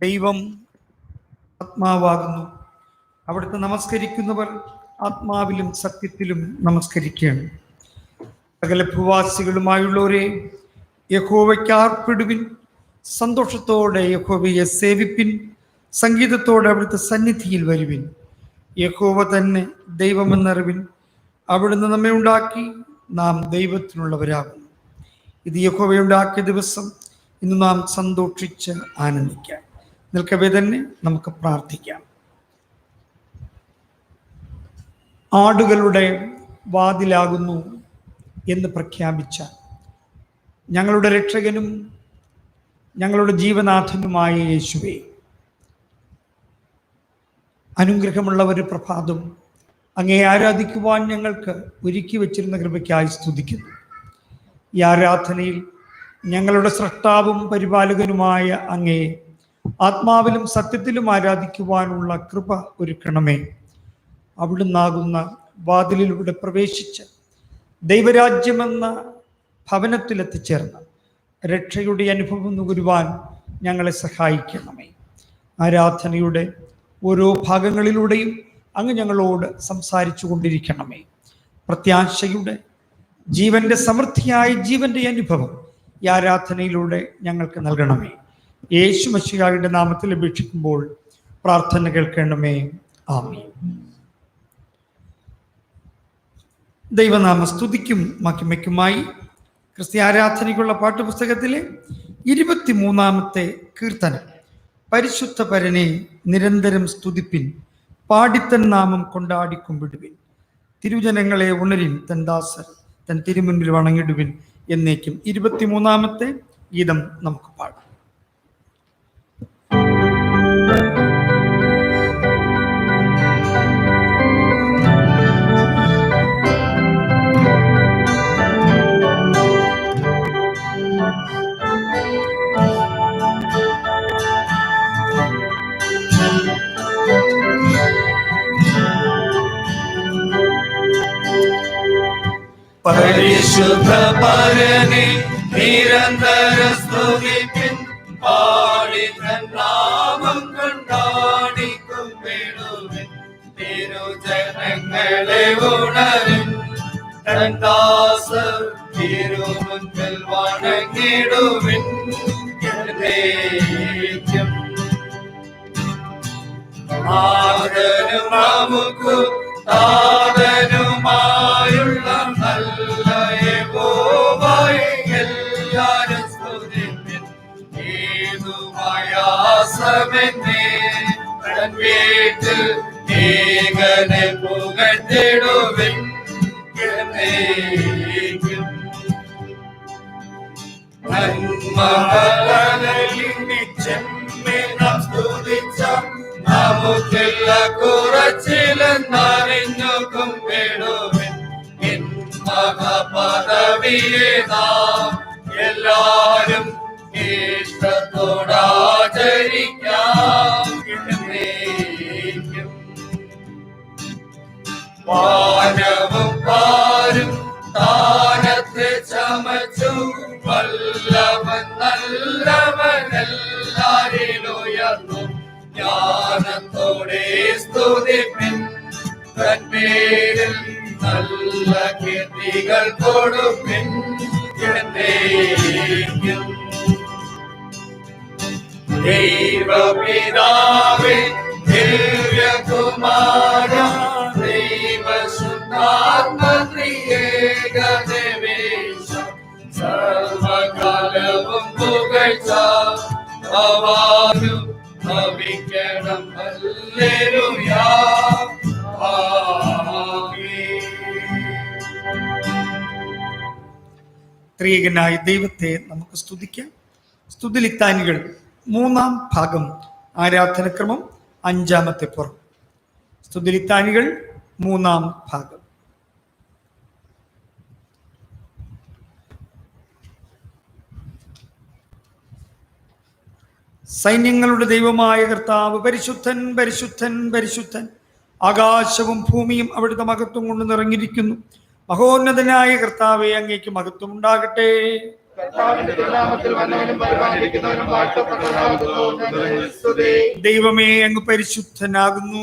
ദൈവം ആത്മാവാകുന്നു. അവിടുത്തെ നമസ്കരിക്കുന്നവർ ആത്മാവിലും സത്യത്തിലും നമസ്കരിക്കുകയാണ്. സകല ഭൂവാസികളുമായുള്ളവരെ യഹോവയ്ക്ക് ആർപ്പിടുവിൻ, സന്തോഷത്തോടെ യഹോവയെ സേവിപ്പിൻ, സംഗീതത്തോടെ അവിടുത്തെ സന്നിധിയിൽ വരുവിൻ. യഹോവ തന്നെ ദൈവമെന്നറിവിൻ, അവിടുന്ന് നമ്മെ ഉണ്ടാക്കി, നാം ദൈവത്തിനുള്ളവരാകുന്നു. ഇത് യഹോവയുണ്ടാക്കിയ ദിവസം, ഇന്ന് നാം സന്തോഷിച്ച് ആനന്ദിക്കാം. നിൽക്കവേ തന്നെ നമുക്ക് പ്രാർത്ഥിക്കാം. ആടുകളുടെ വാതിലാകുന്നു എന്ന് പ്രഖ്യാപിച്ച ഞങ്ങളുടെ രക്ഷകനും ഞങ്ങളുടെ ജീവനാഥനുമായ യേശുവേ, അനുഗ്രഹമുള്ള ഒരു പ്രഭാതം അങ്ങേ ആരാധിക്കുവാൻ ഞങ്ങൾക്ക് ഒരുക്കി വച്ചിരുന്ന കൃപയ്ക്കായി സ്തുതിക്കുന്നു. ഈ ആരാധനയിൽ ഞങ്ങളുടെ സ്രഷ്ടാവും പരിപാലകനുമായ അങ്ങേ ആത്മാവിലും സത്യത്തിലും ആരാധിക്കുവാനുള്ള കൃപ ഒരുക്കണമേ. അവിടുന്നാകുന്ന വാതിലിലൂടെ പ്രവേശിച്ച് ദൈവരാജ്യമെന്ന ഭവനത്തിലെത്തിച്ചേർന്ന് രക്ഷയുടെ അനുഭവം നുകരുവാൻ ഞങ്ങളെ സഹായിക്കണമേ. ആരാധനയുടെ ഓരോ ഭാഗങ്ങളിലൂടെയും അങ്ങ് ഞങ്ങളോട് സംസാരിച്ചു കൊണ്ടിരിക്കണമേ. പ്രത്യാശയുടെ ജീവന്റെ സമൃദ്ധിയായ ജീവന്റെ അനുഭവം ഈ ആരാധനയിലൂടെ ഞങ്ങൾക്ക് നൽകണമേ. യേശു മശിഹായുടെ നാമത്തിൽ അപേക്ഷിക്കുമ്പോൾ പ്രാർത്ഥന കേൾക്കണമേ. ആമേൻ. ദൈവനാമ സ്തുതിക്കും മഹിമയ്ക്കുമായി ക്രിസ്ത്യാരാധനയ്ക്കുള്ള പാഠപുസ്തകത്തിലെ 23-ാമത്തെ കീർത്തനം, പരിശുദ്ധ പരനെ നിരന്തരം സ്തുതിപ്പിൻ, പാടിത്തൻ നാമം കൊണ്ടാടിക്കുമ്പിടുവിൻ, തിരുജനങ്ങളെ ഉണരിൻ, തൻ ദാസർ തൻ തിരുമുൻപിൽ വണങ്ങിടുവിൻ എന്നേക്കും. 23-ാമത്തെ ഗീതം നമുക്ക് പാടാം. പരിശുദ്ധ പരനെ നിരന്തര സ്തുതിപ്പിൻ, പാടിത്തൻ നാമം കൊണ്ടാടിക്കുമ്പിടുവിൻ, തിരുജനങ്ങളെ ഉണരിൻ, തൻ ദാസർ തിരുമുൻപിൽ വണങ്ങിടുവിൻ എന്നേക്കും. ആദരും നമുക്ക് താതനുമായുള്ള നല്ല യഹോവയെ എല്ലാരും സ്തുതിപ്പിൻ, ഏതുമായാസമെന്നേ തൻ വീട്ടിൽ ഏകനെ പുകഴ്ത്തിടുവിൻ എന്നേക്കും. നന്മകളിൽ ചെമ്മേ നാം സ്തുതിച്ച നമുക്കില്ല കുറച്ചിലെന്നറിഞ്ഞു കുമ്പിടുവിൻ, മഹാപദവിയെ നാം എല്ലാരും ഇഷ്ടത്തോടാചരിക്കാം എന്നേക്കും. വാനവും പാരും താനത്തെ ചമച്ചു, വല്ലവൻ നല്ലവൻ എല്ലാരിലുയർന്നു, ജ്ഞാനത്തോടെ സ്തുതിപ്പിൻ, തൻ പേരിൽ നല്ല കീർത്തികൾ കൊടുപ്പിൻ എന്നേക്കും. ദൈവപിതാവേ, ദിവ്യകുമാര, ദൈവശുദ്ധാത്മത്രിയേകദേവേശ, സർവകാലവും പുകഴ്ച അവാനും ഭവിക്കണം. ഹല്ലേലൂയ, ആമേൻ. ത്രിയേകനായ ദൈവത്തെ നമുക്ക് സ്തുതിക്കാം. സ്തുതിലിത്താനികൾ മൂന്നാം ഭാഗം ആരാധനക്രമം അഞ്ചാമത്തെ പുറം. സ്തുതിലിത്താനികൾ മൂന്നാം ഭാഗം. സൈന്യങ്ങളുടെ ദൈവമായ കർത്താവ് പരിശുദ്ധൻ പരിശുദ്ധൻ പരിശുദ്ധൻ, ആകാശവും ഭൂമിയും അവിടുത്തെ മഹത്വം കൊണ്ട് നിറഞ്ഞിരിക്കുന്നു. മഹോന്നതനായ കർത്താവെ, അങ്ങേക്ക് മഹത്വം ഉണ്ടാകട്ടെ. ദൈവമേ, അങ്ങ് പരിശുദ്ധനാകുന്നു.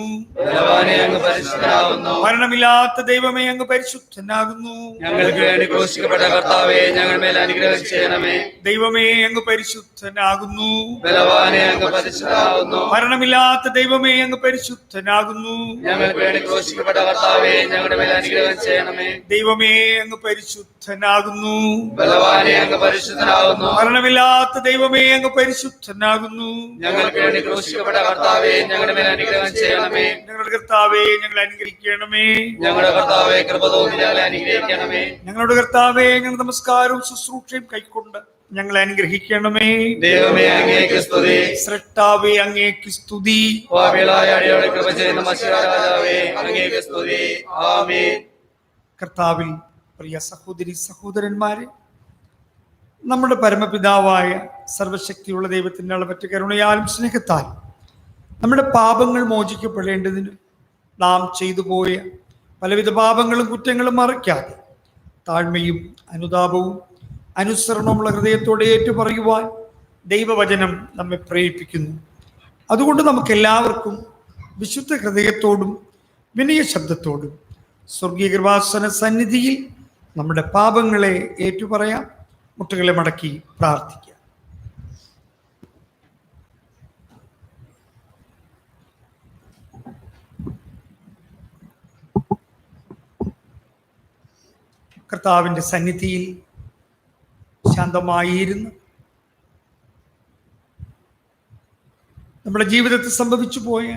മരണമില്ലാത്ത ദൈവമേ, അങ്ങ് പരിശുദ്ധനാകുന്നു. ഞങ്ങൾക്ക് വേണ്ടി ക്രൂശിക്കപ്പെട്ട കർത്താവേ, ഞങ്ങൾ മേൽ അനുഗ്രഹം ചെയ്യണമേ. ദൈവമേ, അങ്ങ് പരിശുദ്ധനാകുന്നു. ബലവാനെ, അങ്ങ് പരിശുദ്ധനാകുന്നു. മരണമില്ലാത്ത ദൈവമേ, അങ്ങ് പരിശുദ്ധനാകുന്നു. ഞങ്ങൾക്ക് വേണ്ടി ക്രൂശിക്കപ്പെട്ട കർത്താവേ, ഞങ്ങളുടെ മേൽ അനുഗ്രഹം ചെയ്യണമേ. ദൈവമേ, അങ്ങ് പരിശുദ്ധനാകുന്നു. ബലവാനെ, അങ്ങ് പരിശുദ്ധനാകുന്നു. മരണമില്ലാത്ത ദൈവമേ, അങ്ങ് പരിശുദ്ധനാകുന്നു. ഞങ്ങൾക്ക് വേണ്ടി ക്രൂശിക്കപ്പെട്ട കർത്താവേ, ഞങ്ങളുടെ മേൽ അനുഗ്രഹം ചെയ്യണമേ. ഞങ്ങളുടെ കർത്താവെ, ഞങ്ങളെ അനുഗ്രഹിക്കണമേ. ഞങ്ങളുടെ കർത്താവേ, കൃപ തോന്നി ഞങ്ങളെ അനുഗ്രഹിക്കണമേ. ഞങ്ങളുടെ കർത്താവെ, ഞങ്ങൾ നമസ്കാരവും ശുശ്രൂഷയും കൈക്കൊണ്ട് ഞങ്ങളെ അനുഗ്രഹിക്കണമേ. ദൈവമേ, അങ്ങേക്ക് സ്തുതി. സ്രഷ്ടാവേ, അങ്ങേക്ക് സ്തുതി. പാപികളായ അടിയോടെ കൃപ ചെയ്യുന്ന മശിഹാ രാജാവേ, അങ്ങേക്ക് സ്തുതി. ആമേൻ. കർത്താവിൽ പ്രിയ സഹോദരി സഹോദരന്മാരെ, നമ്മുടെ പരമപിതാവായ സർവശക്തിയുള്ള ദൈവത്തിൻ്റെ അളവറ്റ കരുണയാലും സ്നേഹത്താലും നമ്മുടെ പാപങ്ങൾ മോചിക്കപ്പെടേണ്ടതിന് നാം ചെയ്തു പോയ പലവിധ പാപങ്ങളും കുറ്റങ്ങളും മറയ്ക്കാതെ താഴ്മയും അനുതാപവും അനുസരണമുള്ള ഹൃദയത്തോടെ ഏറ്റുപറയുവാൻ ദൈവവചനം നമ്മെ പ്രേരിപ്പിക്കുന്നു. അതുകൊണ്ട് നമുക്കെല്ലാവർക്കും വിശുദ്ധ ഹൃദയത്തോടും വിനയ ശബ്ദത്തോടും സ്വർഗീയ കൃപാസന സന്നിധിയിൽ നമ്മുടെ പാപങ്ങളെ ഏറ്റുപറയാം. മുട്ടുകളെ മടക്കി പ്രാർത്ഥിക്കാം. കർത്താവിൻ്റെ സന്നിധിയിൽ ശാന്തമായിരുന്ന് നമ്മുടെ ജീവിതത്തിൽ സംഭവിച്ചു പോയ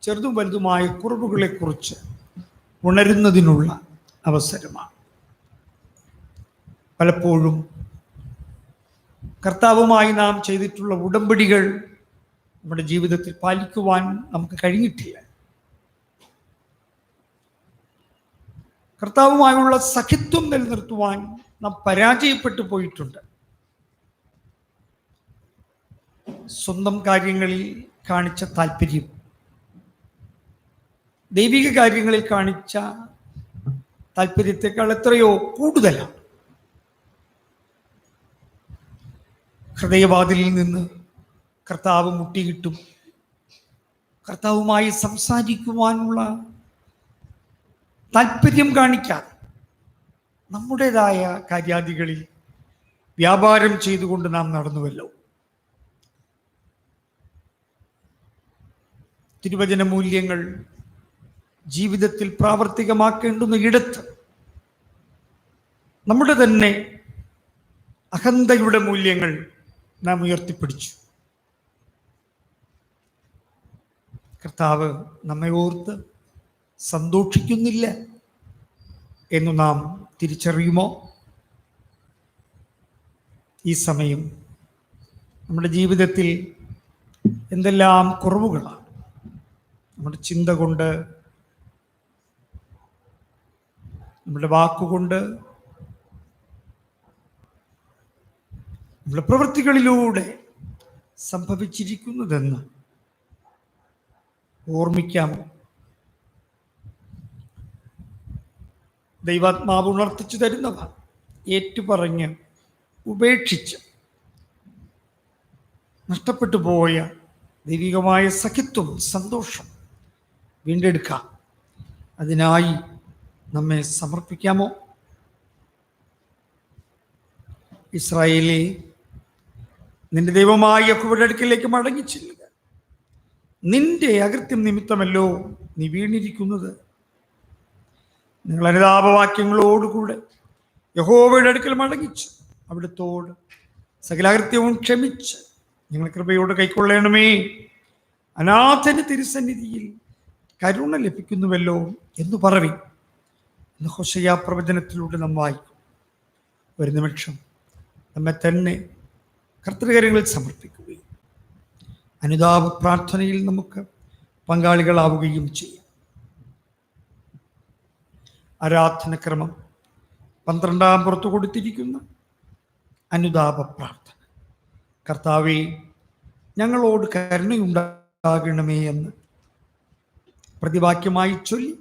ചെറുതും വലുതുമായ കുറവുകളെക്കുറിച്ച് ഉണരുന്നതിനുള്ള അവസരമാണ്. പലപ്പോഴും കർത്താവുമായി നാം ചെയ്തിട്ടുള്ള ഉടമ്പടികൾ നമ്മുടെ ജീവിതത്തിൽ പാലിക്കുവാൻ നമുക്ക് കഴിഞ്ഞിട്ടില്ല. കർത്താവുമായുള്ള സഖിത്വം നിലനിർത്തുവാൻ നാം പരാജയപ്പെട്ടു പോയിട്ടുണ്ട്. സ്വന്തം കാര്യങ്ങളിൽ കാണിച്ച താല്പര്യം ദൈവിക കാര്യങ്ങളിൽ കാണിച്ച താല്പര്യത്തെക്കാൾ എത്രയോ കൂടുതലാണ്. ഹൃദയവാതിലിൽ നിന്ന് കർത്താവ് മുട്ടിയിട്ടും കർത്താവുമായി സംസാരിക്കുവാനുള്ള താല്പര്യം കാണിക്കാതെ നമ്മുടേതായ കാര്യാദികളിൽ വ്യാപാരം ചെയ്തുകൊണ്ട് നാം നടന്നുവല്ലോ. തിരുവചന മൂല്യങ്ങൾ ജീവിതത്തിൽ പ്രാവർത്തികമാക്കേണ്ടുന്ന ഇടത്ത് നമ്മുടെ തന്നെ അഹന്തയുടെ മൂല്യങ്ങൾ നാം ഉയർത്തിപ്പിടിച്ചു. കർത്താവ് നമ്മെ ഓർത്ത് സന്തോഷിക്കുന്നില്ല എന്നു നാം തിരിച്ചറിയുമോ? ഈ സമയം നമ്മുടെ ജീവിതത്തിൽ എന്തെല്ലാം കുറവുകളാണ് നമ്മുടെ ചിന്ത കൊണ്ട്, നമ്മുടെ വാക്കുകൊണ്ട്, നമ്മുടെ പ്രവൃത്തികളിലൂടെ സംഭവിച്ചിരിക്കുന്നതെന്ന് ഓർമ്മിക്കാമോ? ദൈവാത്മാവ് ഉണർത്തിച്ചു തരുന്നവ ഏറ്റുപറഞ്ഞ് ഉപേക്ഷിച്ച് നഷ്ടപ്പെട്ടു പോയ ദൈവികമായ സഖിത്വം, സന്തോഷം വീണ്ടെടുക്കാം. അതിനായി നമ്മെ സമർപ്പിക്കാമോ? ഇസ്രായേലേ, നിന്റെ ദൈവമായ യഹോവയുടെ അടുക്കലേക്ക് മടങ്ങിച്ചെല്ലുക. നിന്റെ അകൃത്യം നിമിത്തമല്ലോ നീ വീണിരിക്കുന്നത്. നിങ്ങൾ അനുതാപവാക്യങ്ങളോടുകൂടെ യഹോവയുടെ അടുക്കൽ മടങ്ങിച്ച് അവിടുത്തോട് സകലാകൃത്യവും ക്ഷമിച്ച് നിങ്ങൾ കൃപയോട് കൈക്കൊള്ളണമേ. അനാഥന് തിരുസന്നിധിയിൽ കരുണ ലഭിക്കുന്നുവല്ലോ എന്ന് പറവി എന്ന് ഹോശയ്യാ പ്രവചനത്തിലൂടെ നാം വായിക്കും. ഒരു നിമിഷം നമ്മെ തന്നെ കർത്തൃകരങ്ങളിൽ സമർപ്പിക്കുകയും അനുതാപ പ്രാർത്ഥനയിൽ നമുക്ക് പങ്കാളികളാവുകയും ചെയ്യും. ആരാധനക്രമം 12 പുറത്തു കൊടുത്തിരിക്കുന്ന അനുതാപ പ്രാർത്ഥന. കർത്താവേ, ഞങ്ങളോട് കരുണയുണ്ടാകണമേ എന്ന് പ്രതിവാക്യമായി ചൊല്ലി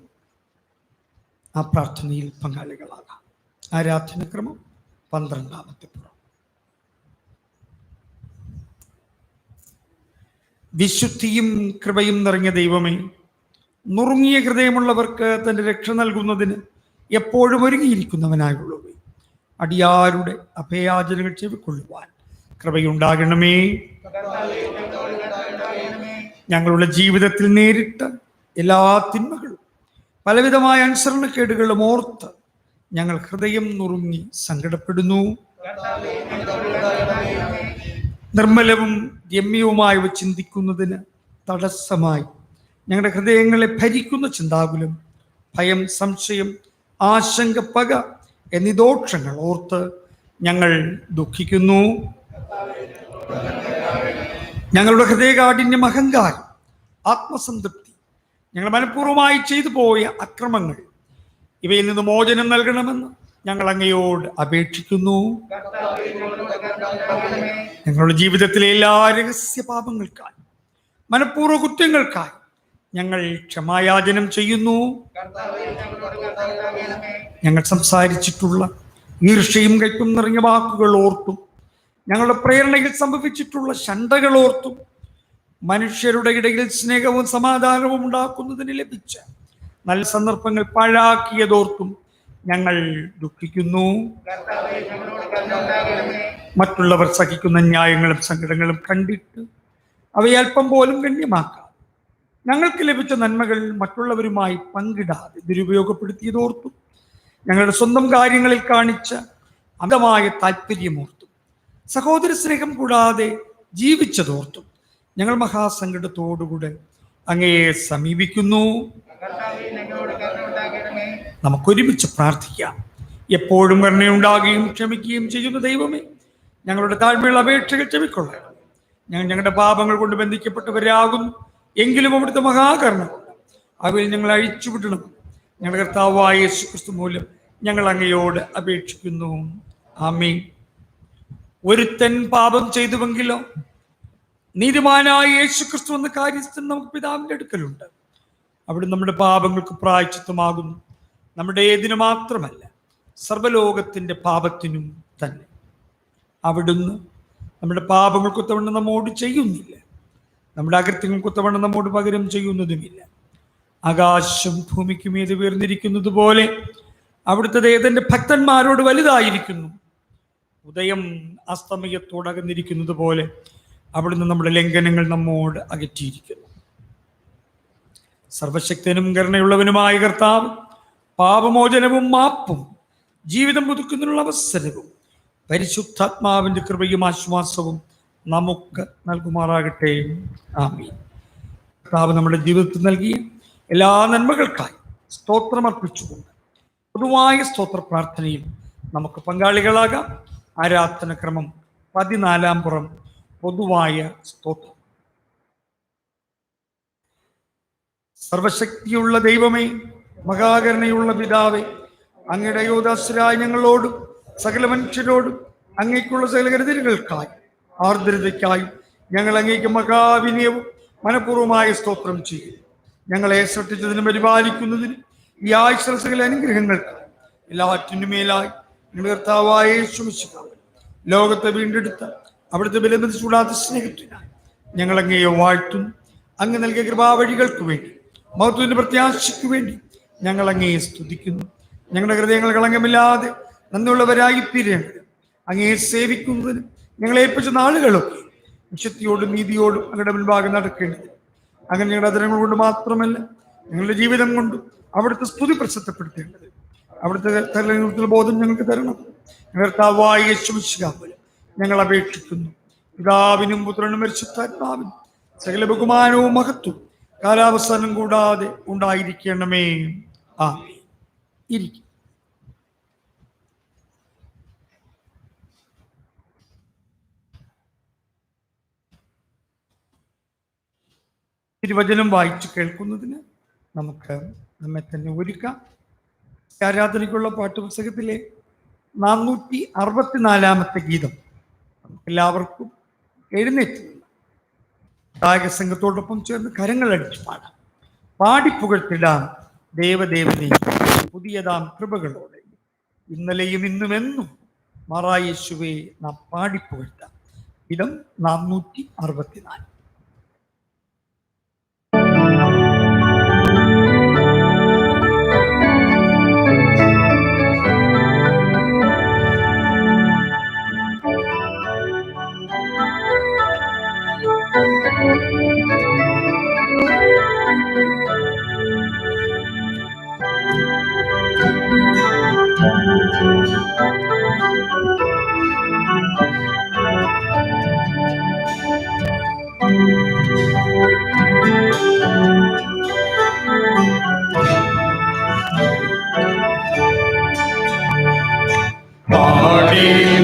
ആ പ്രാർത്ഥനയിൽ പങ്കാളികളാകാം. ആരാധനക്രമം 12 പുറം. വിശുദ്ധിയും കൃപയും നിറഞ്ഞ ദൈവമേ, നുറുങ്ങിയ ഹൃദയമുള്ളവർക്ക് തൻ്റെ രക്ഷ നൽകുന്നതിന് എപ്പോഴും ഒരുങ്ങിയിരിക്കുന്നവനായുള്ളവേ, അടിയാരുടെ അഭയാചനകൾ ചെവിക്കൊള്ളുവാൻ കൃപയുണ്ടാകണമേ. ഞങ്ങളുടെ ജീവിതത്തിൽ നേരിട്ട എല്ലാ തിന്മകളും പലവിധമായ അനുസരണക്കേടുകളും ഓർത്ത് ഞങ്ങൾ ഹൃദയം നുറുങ്ങി സങ്കടപ്പെടുന്നു. നിർമ്മലവും രമ്യവുമായവ ചിന്തിക്കുന്നതിന് തടസ്സമായി ഞങ്ങളുടെ ഹൃദയങ്ങളെ ഭരിക്കുന്ന ചിന്താകുലം, ഭയം, സംശയം, ആശങ്ക, പക എന്നീ ദോഷങ്ങൾ ഓർത്ത് ഞങ്ങൾ ദുഃഖിക്കുന്നു. ഞങ്ങളുടെ ഹൃദയകാഠിന്യം, അഹങ്കാരം, ആത്മസംതൃപ്തി, ഞങ്ങൾ മനഃപൂർവ്വമായി ചെയ്തു പോയ അക്രമങ്ങൾ, ഇവയിൽ നിന്ന് മോചനം നൽകണമെന്ന് ഞങ്ങൾ അങ്ങയോട് അപേക്ഷിക്കുന്നു. ഞങ്ങളുടെ ജീവിതത്തിലെ എല്ലാ രഹസ്യ പാപങ്ങൾക്കായി, മനഃപൂർവ്വ കുറ്റങ്ങൾക്കായി ഞങ്ങൾ ക്ഷമായാചനം ചെയ്യുന്നു. ഞങ്ങൾ സംസാരിച്ചിട്ടുള്ള ഈർഷ്യയും കയ്പും നിറഞ്ഞ വാക്കുകൾ ഓർത്തും ഞങ്ങളുടെ പ്രേരണയിൽ സംഭവിച്ചിട്ടുള്ള ശണ്ഠകൾ ഓർത്തും മനുഷ്യരുടെ ഇടയിൽ സ്നേഹവും സമാധാനവും ഉണ്ടാക്കുന്നതിന് ലഭിച്ച നല്ല സന്ദർഭങ്ങൾ പാഴാക്കിയതോർത്തും ഞങ്ങൾ ദുഃഖിക്കുന്നു. മറ്റുള്ളവർ സഹിക്കുന്ന ന്യായങ്ങളും സങ്കടങ്ങളും കണ്ടിട്ട് അവയെ അല്പം പോലും ഗണ്യമാക്കാം ഞങ്ങൾക്ക് ലഭിച്ച നന്മകൾ മറ്റുള്ളവരുമായി പങ്കിടാതെ ദുരുപയോഗപ്പെടുത്തിയതോർത്തും ഞങ്ങളുടെ സ്വന്തം കാര്യങ്ങളിൽ കാണിച്ച അമിതമായ താല്പര്യമോർത്തും സഹോദര സ്നേഹം കൂടാതെ ജീവിച്ചതോർത്തും ഞങ്ങൾ മഹാസങ്കടത്തോടുകൂടെ അങ്ങയെ സമീപിക്കുന്നു. നമുക്കൊരുമിച്ച് പ്രാർത്ഥിക്കാം. എപ്പോഴും കരുണയുണ്ടാകുകയും ക്ഷമിക്കുകയും ചെയ്യുന്ന ദൈവമേ, ഞങ്ങളുടെ താഴ്മയുള്ള അപേക്ഷകൾ ചെവിക്കൊള്ളണം. ഞങ്ങൾ ഞങ്ങളുടെ പാപങ്ങൾ കൊണ്ട് ബന്ധിക്കപ്പെട്ടവരാകുന്നു. എങ്കിലും അവിടുത്തെ മഹാകരുണ കൊണ്ട് അവയിൽ ഞങ്ങൾ അഴിച്ചുവിടണം. ഞങ്ങളുടെ കർത്താവായ യേശുക്രിസ്തു മൂലം ഞങ്ങൾ അങ്ങയോട് അപേക്ഷിക്കുന്നു. ആമേൻ. ഒരുത്തൻ പാപം ചെയ്തുവെങ്കിലോ നീതിമാനായ യേശുക്രിസ്തു എന്ന കാര്യസ്ഥൻ നമുക്ക് പിതാവിന്റെ അടുക്കലുണ്ട്. അവിടെ നമ്മുടെ പാപങ്ങൾക്ക് പ്രായശ്ചിത്തമാകുന്നു. നമ്മുടെ ഏതിനു മാത്രമല്ല, സർവ്വലോകത്തിന്റെ പാപത്തിനും തന്നെ. അവിടുന്ന് നമ്മുടെ പാപങ്ങൾക്കൊത്തവണ്ണം നമ്മോട് ചെയ്യുന്നില്ല, നമ്മുടെ അകൃത്യങ്ങൾക്കൊത്തവണ്ണം നമ്മോട് പകരം ചെയ്യുന്നതുമില്ല. ആകാശം ഭൂമിക്കുമേത് ഉയർന്നിരിക്കുന്നത് പോലെ അവിടുത്തെ ദയതന്റെ ഭക്തന്മാരോട് വലുതായിരിക്കുന്നു. ഉദയം അസ്തമയത്തോടകന്നിരിക്കുന്നത് പോലെ അവിടുന്ന് നമ്മുടെ ലംഘനങ്ങൾ നമ്മോട് അകറ്റിയിരിക്കുന്നു. സർവശക്തനും കരുണയുള്ളവനുമായ കർത്താവ് പാപമോചനവും മാപ്പും ജീവിതം പുതുക്കുന്നതിനുള്ള അവസരവും പരിശുദ്ധാത്മാവിന്റെ കൃപയും ആശ്വാസവും നമുക്ക് നൽകുമാറാകട്ടെ. ആമീൻ. കർത്താവ് നമ്മുടെ ജീവിതത്തിൽ നൽകിയ എല്ലാ നന്മകൾക്കായി സ്തോത്രമർപ്പിച്ചുകൊണ്ട് പൊതുവായ സ്തോത്ര പ്രാർത്ഥനയിൽ നമുക്ക് പങ്കാളികളാകാം. ആരാധനക്രമം 14 പുറം പൊതുവായ സ്തോത്രം. സർവശക്തിയുള്ള ദൈവമേ, മഹാകരുണയുള്ള പിതാവേ, അങ്ങയുടെ യോദാസരായ ഞങ്ങളോടും സകല മനുഷ്യരോടും അങ്ങേക്കുള്ള സകല കരുതലുകൾക്കായി ആർദ്രതയ്ക്കായും ഞങ്ങൾ അങ്ങേക്ക് മഹാവിനയവും മനഃപൂർവ്വമായ സ്തോത്രം ചെയ്യും. ഞങ്ങളെ സൃഷ്ടിച്ചതിനും പരിപാലിക്കുന്നതിനും ഈ ആഴ്ച സകല അനുഗ്രഹങ്ങൾക്കായി എല്ലാറ്റിനുമേലായി ഞങ്ങളുടെ കർത്താവായ യേശു മിശിഹാ ലോകത്തെ വീണ്ടെടുത്ത അവിടുത്തെ വിലമതി ചൂടാത്ത സ്നേഹത്തിനായി ഞങ്ങൾ അങ്ങയെ വാഴ്ത്തുന്നു. അങ്ങ് നൽകിയ കൃപാവഴികൾക്ക് വേണ്ടി, മഹത്വത്തിന്റെ പ്രത്യാശയ്ക്ക് വേണ്ടി ഞങ്ങൾ അങ്ങയെ സ്തുതിക്കുന്നു. ഞങ്ങളുടെ ഹൃദയങ്ങൾ കളങ്കമില്ലാതെ നന്ദിയുള്ളവരായി തീരേണ്ടത് അങ്ങയെ സേവിക്കുന്നതിന് ഞങ്ങളെ ഏൽപ്പിച്ച നാളുകളൊക്കെ വിശുദ്ധിയോടും നീതിയോടും അങ്ങയുടെ മുൻപാകെ നടക്കേണ്ടത്. അങ്ങനെ ഞങ്ങളുടെ അതരങ്ങൾ കൊണ്ട് മാത്രമല്ല, ഞങ്ങളുടെ ജീവിതം കൊണ്ടും അവിടുത്തെ സ്തുതി പ്രസിദ്ധപ്പെടുത്തേണ്ടത്. അവിടുത്തെ തെരഞ്ഞെടുപ്പിൽ ബോധം ഞങ്ങൾക്ക് തരണം. കർത്താവായ യേശു മിശിഹാ ഞങ്ങൾ അപേക്ഷിക്കുന്നു. പിതാവിനും പുത്രനും പരിശുദ്ധാത്മാവിനും സകല ബഹുമാനവും മഹത്വവും കാലാവസാനം കൂടാതെ ഉണ്ടായിരിക്കണമേ. ആമേൻ. ഇരിക്കും. തിരുവചനം വായിച്ചു കേൾക്കുന്നതിന് നമുക്ക് നമ്മെ തന്നെ ഒരുക്കാം. ആരാധനയ്ക്കുള്ള പാട്ടുപുസ്തകത്തിലെ 464 ഗീതം നമുക്കെല്ലാവർക്കും എഴുന്നേറ്റ് ഗായക സംഘത്തോടൊപ്പം ചേർന്ന് കരങ്ങളടിച്ച് പാടാം. പാടിപ്പുകഴ്ത്തിടാം ദേവദേവനെ പുതിയതാം കൃപകളോടെ. ഇന്നലെയും ഇന്നുമെന്നും മാറായ യേശുവേ നാം പാടിപ്പുകഴ്ത്താം. ഗീതം 464.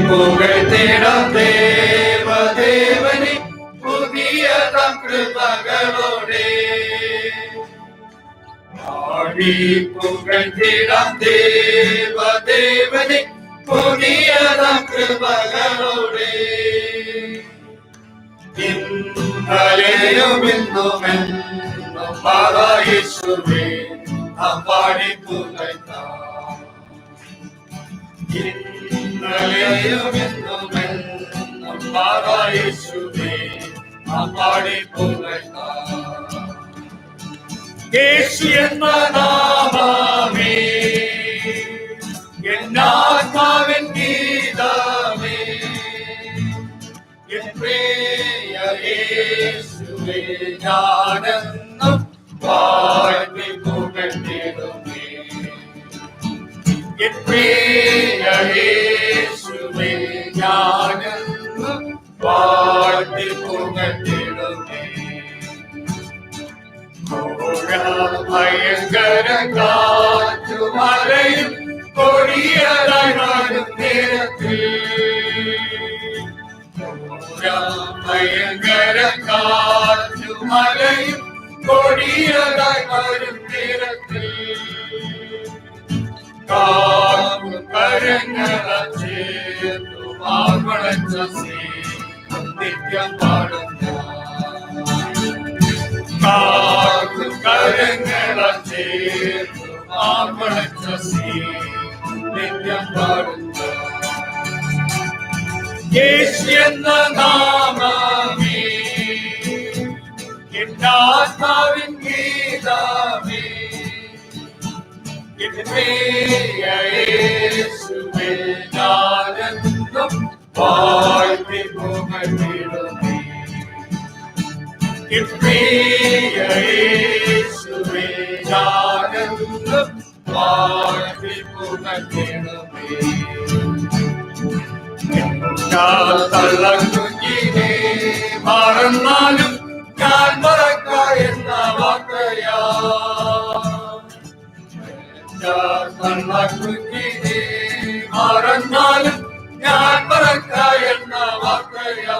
പുകഴ്ത്തിടാം ദേവദേവനെ പുതിയതാം കൃപകളോടെ. പുകഴ്ത്തിടാം ദേവദേവനെ പുതിയതാം കൃപകളോടെ. ഇന്നലെയും ഇന്നുമെന്നും മാറായ യേശുവേ നാം പാടിപ്പുകഴ്ത്താം. ഇന്നലെയും ഇന്നുമെന്നും മാറായ യേശുവേ നാം പാടിപ്പുകഴ്ത്താം. യേശു എന്ന നാമമേ എന്നാത്മാവിൻ ഗീതമേ, എൻ പ്രിയ യേശുവേ ഞാനെന്നും പാടിപ്പുകഴ്ത്തിടുമേ. എൻ പ്രിയ യേശുവേ ഞാനെന്നും പാടിപ്പുകഴ്ത്തിടുമേ. ഭയങ്കര കാറ്റുമലയും കൊടിയതായി വരും നേരത്തിൽ. ഭയങ്കര കാറ്റുമലയും കൊടിയതായി വരും നേരത്തിൽ. കാറ്റും കരങ്ങളെ ചേർത്തു മാർവളച്ച നിത്യം പാടുന്ന. കാറ്റും കരങ്ങളെ ചേർത്തു മാർവളച്ച നിത്യം പാടുന്ന. യേശു എന്ന നാമമേ എന്നാത്മാവിൻ ഗീതമേ, എൻ പ്രിയ യേശുവേ ഞാനെന്നും പാടിപ്പുകഴ്ത്തിടുമേ. എൻ പ്രിയ യേശുവേ ഞാനെന്നും പാടിപ്പുകഴ്ത്തിടുമേ. തള്ളക്കുഞ്ഞിനെ മറന്നാലും ഞാൻ മറക്ക എന്ന വാക്കയാ. തള്ളക്കുഞ്ഞിനെ മറന്നാലും ഞാൻ മറക്ക എന്ന വാക്കയാ.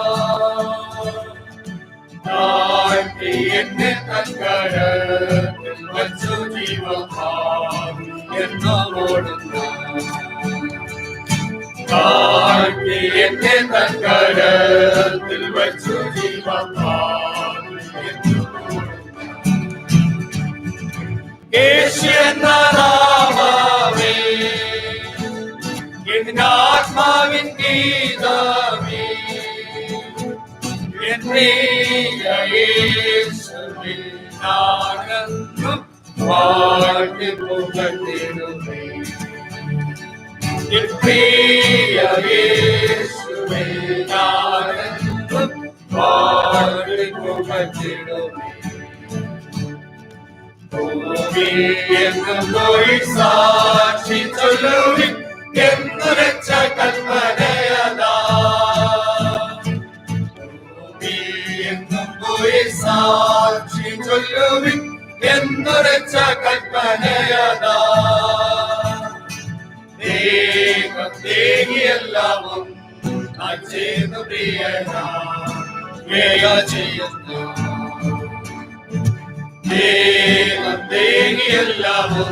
എന്നെ തങ്കരത്തിൽ വച്ചു ജീവമാം എന്നോടുന്ന. എന്നെ തങ്കരത്തിൽ വച്ചു ജീവമാം. യേശു എന്ന നാമമേ എന്നാത്മാവിൻ ഗീതമേ, എൻ പ്രിയ യേശുവേ ഞാനെന്നും പാടിപ്പുകഴ്ത്തിടുമേ. എൻ പ്രിയ യേശുവേ ഞാനെന്നും പാടിപ്പുകഴ്ത്തിടുമേ. എന്നും പോയി സാക്ഷി ചൊല്ലുവിൻ എന്നുരച്ച കൽപ്പനയതാ. എന്നും പോയി സാക്ഷി ചൊല്ലുവിൻ എന്നുരച്ച കൽപ്പനയതാ. ദേഹിയെല്ലാവും ചെയ്യുന്നു പ്രിയനാ ചെയ്യുന്നു. ദേഹിയെല്ലാവും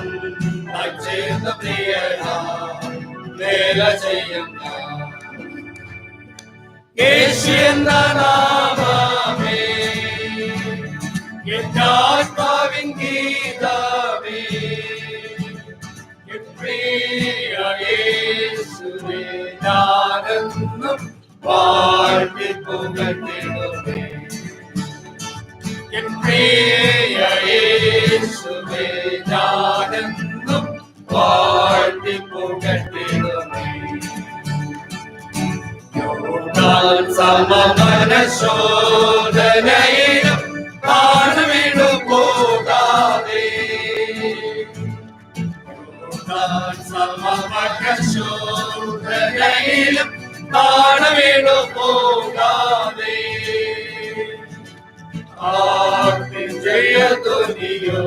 ചേർന്ന പ്രിയനാ വേല ചെയ്യുന്ന യേശു എന്ന നാമമേ എന്റെ ആത്മാവിൻ ഗീതമേ പ്രിയ യേശുവേ ഞാനെന്നും വാഴ്ത്തി പുകഴ്ത്തിടുമേ പ്രിയ യേശുവേ ഞാനെന്നും വാഴ്ത്തി പുകഴ്ത്തിടുമേ സമമനശോധനയിലും താഴ്വീണു പോകാതെ സമമനശോധനയിലും താഴ്വീണു പോകാതെ ജയധ്വനിയോ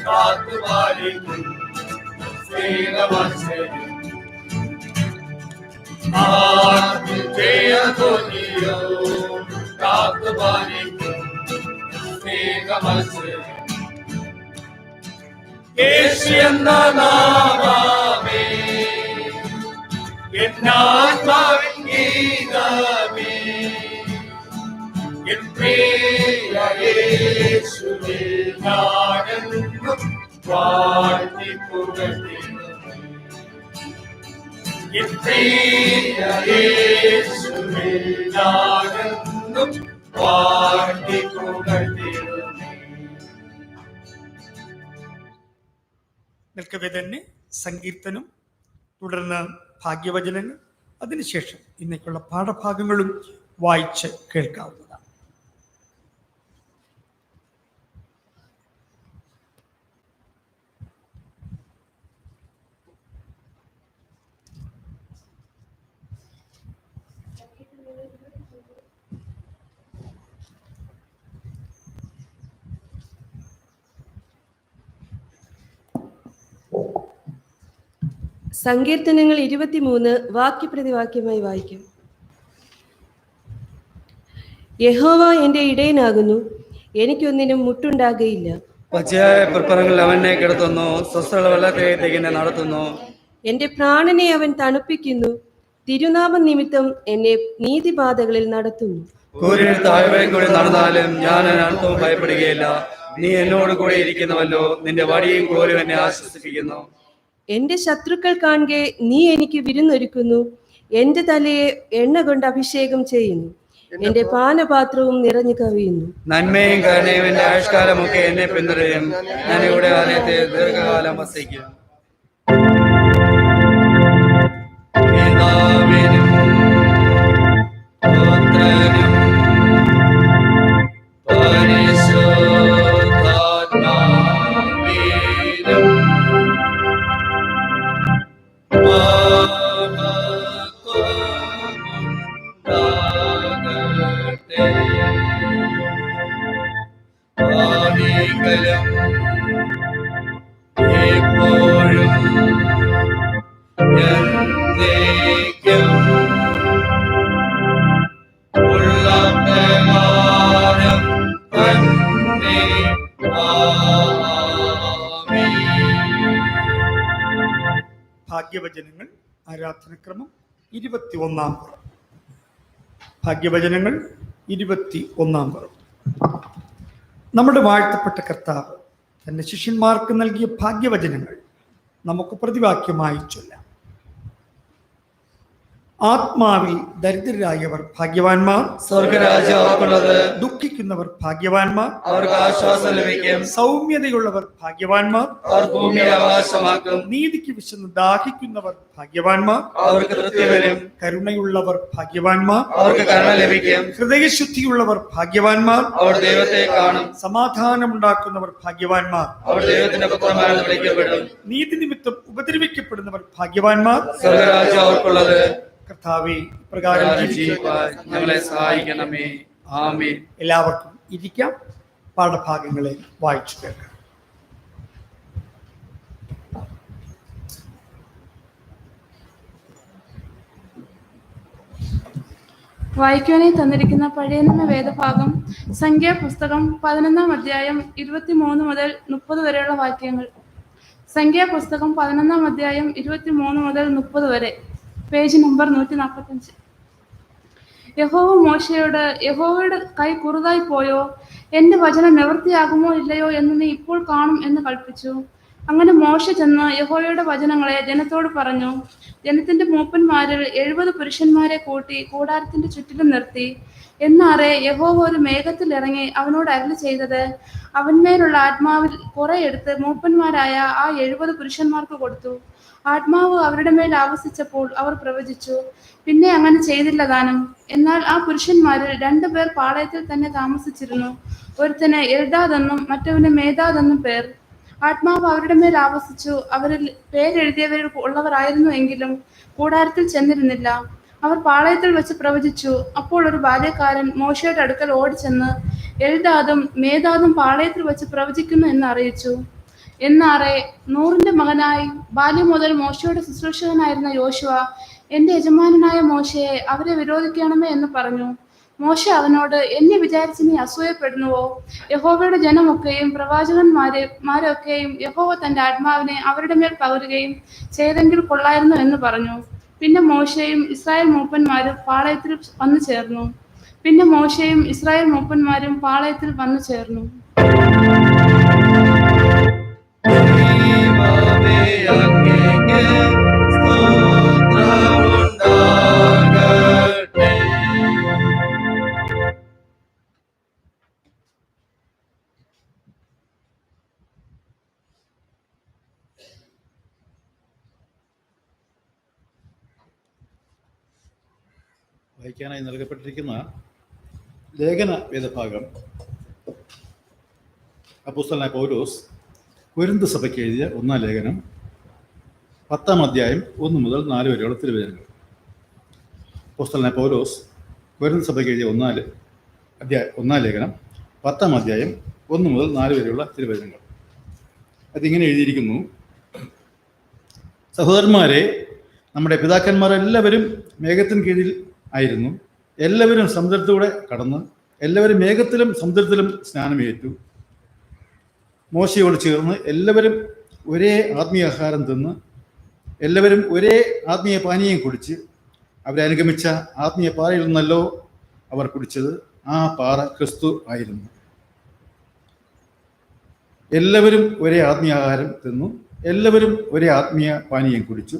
കാത്തുപാലിക്കും സ്നേഹവാത്സല്യം ജയധ്വനിയോ കാത്തുപാലിക്കും സ്നേഹവാത്സല്യം യേശു എന്ന നാമമേ എന്നാത്മാവിൻ ഗീതമേ പ്രിയ യേശുവേ ഞാനെന്നും വാഴ്ത്തി പുകഴ്ത്തിടുമേ പ്രിയ യേശുവേ ഞാനെന്നും വാഴ്ത്തി പുകഴ്ത്തിടുമേ. നിൽക്കവേ തന്നെ സങ്കീർത്തനം, തുടർന്ന് ഭാഗ്യവചനങ്ങൾ, അതിനുശേഷം ഇന്നേക്കുള്ള പാഠഭാഗങ്ങളും വായിച്ച് കേൾക്കാവുന്നതാണ്. സങ്കീർത്തനങ്ങൾ 23 വാക്യപ്രതിവാക്യമായി വായിക്കും. യഹോവ എന്റെ ഇടയനാകുന്നു, എനിക്കൊന്നിനും മുട്ടുണ്ടാകുകയില്ല. പച്ചയായ പുൽപ്പറങ്ങളിൽ അവനെ കിടത്തുന്നു, സ്വസ്ഥമുള്ള വെള്ളത്തിലേക്ക് എന്നെ നടത്തുന്നു. എന്റെ പ്രാണനെ അവൻ തണുപ്പിക്കുന്നു, തിരുനാമ നിമിത്തം എന്നെ നീതിപാതകളിൽ നടത്തുന്നു. കൂരിൽ താഴ്വരയിൽ കൂടി നടന്നാലും ഞാൻ അനർത്ഥവും ഭയപ്പെടുകയില്ല. നീ എന്നോട് കൂടെ ഇരിക്കുന്നുവല്ലോ, നിന്റെ വടിയും കോലും എന്നെ ആശ്വസിപ്പിക്കുന്നു. എന്റെ ശത്രുക്കൾ കാണുകെ നീ എനിക്ക് വിരുന്നൊരുക്കുന്നു, എന്റെ തലയെ എണ്ണ കൊണ്ട് അഭിഷേകം ചെയ്യുന്നു, എന്റെ പാനപാത്രവും നിറഞ്ഞു കവിയുന്നു. നന്മയും കരുണയും എന്റെ ആയുഷ്കാലമൊക്കെ എന്നെ പിന്തുടരും. ഞാൻ ഇവിടെ ആലയത്തെ ദീർഘകാലം വസിക്കും. പിതാവിനും പുത്രനും പരിശുദ്ധാത്മാവിനും എപ്പോഴും എന്നേക്കും ഉള്ള പ്രകാരം തന്നെ. ആമേൻ. ഭാഗ്യവചനങ്ങൾ ആരാധനക്രമം 21 പുറം. ഭാഗ്യവചനങ്ങൾ 21 പുറം. നമ്മുടെ വാഴ്ത്തപ്പെട്ട കർത്താവ് തന്റെ ശിഷ്യന്മാർക്ക് നൽകിയ ഭാഗ്യവചനങ്ങൾ നമുക്ക് പ്രതിവാക്യമായി ചൊല്ലാം. ആത്മാവിൽ ദരിദ്രരായവർ ഭാഗ്യവാന്മാർ, സ്വർഗരാജ്യം അവർക്കുള്ളത്. ദുഃഖിക്കുന്നവർ ഭാഗ്യവാന്മാർ, അവർക്ക് ആശ്വാസം ലഭിക്കും. സൗമ്യതയുള്ളവർ ഭാഗ്യവാന്മാർ, അവർ ഭൂമിയെ അവകാശമാക്കും. നീതിക്ക് വിശന്ന് ദാഹിക്കുന്നവർ ഭാഗ്യവാന്മാർ, അവർക്ക് തൃപ്തി വരും. കരുണയുള്ളവർ ഭാഗ്യവാന്മാർ, അവർക്ക് കരുണ ലഭിക്കും. ഹൃദയശുദ്ധിയുള്ളവർ ഭാഗ്യവാന്മാർ, അവർ ദൈവത്തെ കാണും. സമാധാനമുണ്ടാക്കുന്നവർ ഭാഗ്യവാന്മാർ, അവർ ദൈവത്തിന്റെ പുത്രന്മാരെന്ന് വിളിക്കപ്പെടും. നീതി നിമിത്തം ഉപദ്രവിക്കപ്പെടുന്നവർ ഭാഗ്യവാന്മാർ. സ്വർഗരാജ്യം അവർക്കുള്ളത്. കർത്താവേ, ഇപ്രകാരം ജീവിക്കുവാൻ ഞങ്ങളെ സഹായിക്കണമേ. ആമേൻ. എല്ലാവർക്കും ഇരിക്കാം. പാഠഭാഗങ്ങളെ വായിച്ചു കേൾക്കാം. വായിക്കുവാനായി തന്നിരിക്കുന്ന പഴയ നിയമ വേദഭാഗം സംഖ്യാപുസ്തകം 11-ാം അധ്യായം 23 മുതൽ 30 വരെയുള്ള വാക്യങ്ങൾ. സംഖ്യാപുസ്തകം 11-ാം അധ്യായം 23 മുതൽ 30 വരെ, പേജ് നമ്പർ 145. യഹോവ മോശയോട്, യഹോവയുടെ കൈ കുറുതായി പോയോ? എന്റെ വചനം നിവൃത്തിയാകുമോ ഇല്ലയോ എന്ന് നീ ഇപ്പോൾ കാണും എന്ന് കൽപ്പിച്ചു. അങ്ങനെ മോശ ചെന്ന് യഹോവയുടെ വചനങ്ങളെ ജനത്തോട് പറഞ്ഞു. ജനത്തിന്റെ മൂപ്പന്മാരിൽ 70 പുരുഷന്മാരെ കൂട്ടി കൂടാരത്തിന്റെ ചുറ്റിലും നിർത്തി. എന്നാറെ യഹോവ ഒരു മേഘത്തിൽ ഇറങ്ങി അവനോട് അരുളി ചെയ്തത്, അവന്മേലുള്ള ആത്മാവിൽ കുറെ എടുത്ത് മൂപ്പന്മാരായ ആ 70 പുരുഷന്മാർക്ക് കൊടുത്തു. ആത്മാവ് അവരുടെ മേൽ ആവസിച്ചപ്പോൾ അവർ പ്രവചിച്ചു. പിന്നെ അങ്ങനെ ചെയ്തില്ല താനും. എന്നാൽ ആ പുരുഷന്മാരിൽ 2 പേർ പാളയത്തിൽ തന്നെ താമസിച്ചിരുന്നു. ഒരുത്തന് എൽദാദ് എന്നും മറ്റവന് മേദാദ് എന്നും പേർ. ആത്മാവ് അവരുടെ മേൽ ആവസിച്ചു. അവരിൽ പേരെഴുതിയവരിൽ ഉള്ളവരായിരുന്നു എങ്കിലും കൂടാരത്തിൽ ചെന്നിരുന്നില്ല. അവർ പാളയത്തിൽ വെച്ച് പ്രവചിച്ചു. അപ്പോൾ ഒരു ബാല്യക്കാരൻ മോശയുടെ അടുക്കൽ ഓടിച്ചെന്ന്, എൽദാദും മേദാദും പാളയത്തിൽ വെച്ച് പ്രവചിക്കുന്നു എന്ന് അറിയിച്ചു. എന്നാറെ നൂറിന്റെ മകനായി ബാല്യം മുതൽ മോശയുടെ ശുശ്രൂഷകനായിരുന്ന യോശുവ, എന്റെ യജമാനനായ മോശയെ അവരെ വിരോധിക്കണമേ എന്ന് പറഞ്ഞു. മോശ അവനോട്, എന്നെ വിചാരിച്ച് നീ അസൂയപ്പെടുന്നുവോ? യഹോവയുടെ ജനമൊക്കെയും പ്രവാചകന്മാരൊക്കെയും യഹോവ തന്റെ ആത്മാവിനെ അവരുടെ മേൽ പകരുകയും ചെയ്തെങ്കിൽ കൊള്ളായിരുന്നു എന്ന് പറഞ്ഞു. പിന്നെ മോശയും ഇസ്രായേൽ മൂപ്പന്മാരും പാളയത്തിൽ വന്നു ചേർന്നു. വായിക്കാനായി നൽകപ്പെട്ടിരിക്കുന്ന ലേഖന വേദഭാഗം അപ്പോസ്തലനായ പൗലോസ് കൊരിന്ത് സഭയ്ക്ക് എഴുതിയ 1-ാം ലേഖനം 10-ാം അധ്യായം 1 മുതൽ 4 വരെയുള്ള തിരുവചനങ്ങൾ. അപ്പോസ്തലനായ പൗലോസ് കൊരിന്ത് സഭയ്ക്ക് എഴുതിയ 1-ാം ലേഖനം 10-ാം അധ്യായം 1 മുതൽ 4 വരെയുള്ള തിരുവചനങ്ങൾ. അതിങ്ങനെ എഴുതിയിരിക്കുന്നു: സഹോദരന്മാരെ, നമ്മുടെ പിതാക്കന്മാർ എല്ലാവരും മേഘത്തിന് കീഴിൽ ആയിരുന്നു. എല്ലാവരും സമുദ്രത്തിലൂടെ കടന്ന് എല്ലാവരും മേഘത്തിലും സമുദ്രത്തിലും സ്നാനമേറ്റു. മോശയോട് ചേർന്ന് എല്ലാവരും ഒരേ ആത്മീയാഹാരം തിന്ന് എല്ലാവരും ഒരേ ആത്മീയ പാനീയം കുടിച്ച് അവരെ അനുഗമിച്ച ആത്മീയ പാറയിൽ നിന്നല്ലോ അവർ കുടിച്ചത്. ആ പാറ ക്രിസ്തു ആയിരുന്നു. എല്ലാവരും ഒരേ ആത്മീയാഹാരം തിന്നു എല്ലാവരും ഒരേ ആത്മീയ പാനീയം കുടിച്ചു.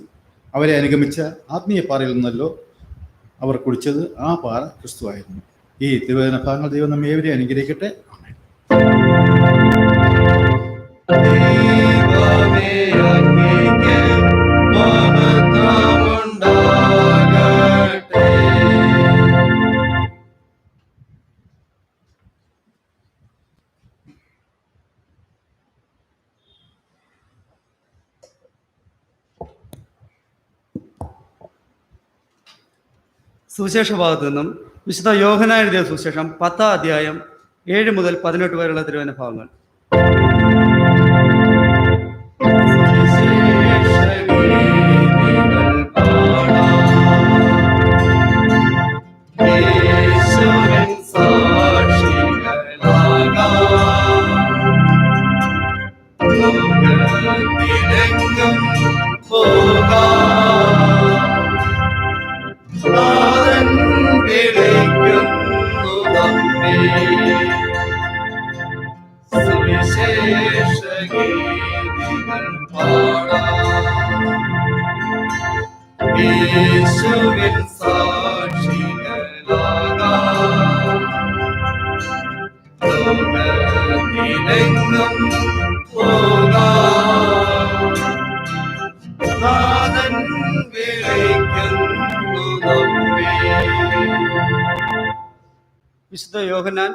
അവരെ അനുഗമിച്ച ആത്മീയ പാറയിൽ നിന്നല്ലോ അവർ കുടിച്ചത്. ആ പാറ ക്രിസ്തു ആയിരുന്നു. ഈ തിരുവചന ഭാഗങ്ങൾ ദൈവം നമ്മെ ഏവരെയും അനുഗ്രഹിക്കട്ടെ. ആമേൻ. സുവിശേഷ ഭാഗത്തു നിന്നും വിശുദ്ധ യോഹന്നാൻ എഴുതിയ സുവിശേഷം 10-ാം അധ്യായം 7 മുതൽ 18 വരെയുള്ള തിരുവചന ഭാഗങ്ങൾ. വിശുദ്ധ യോഹന്നാൻ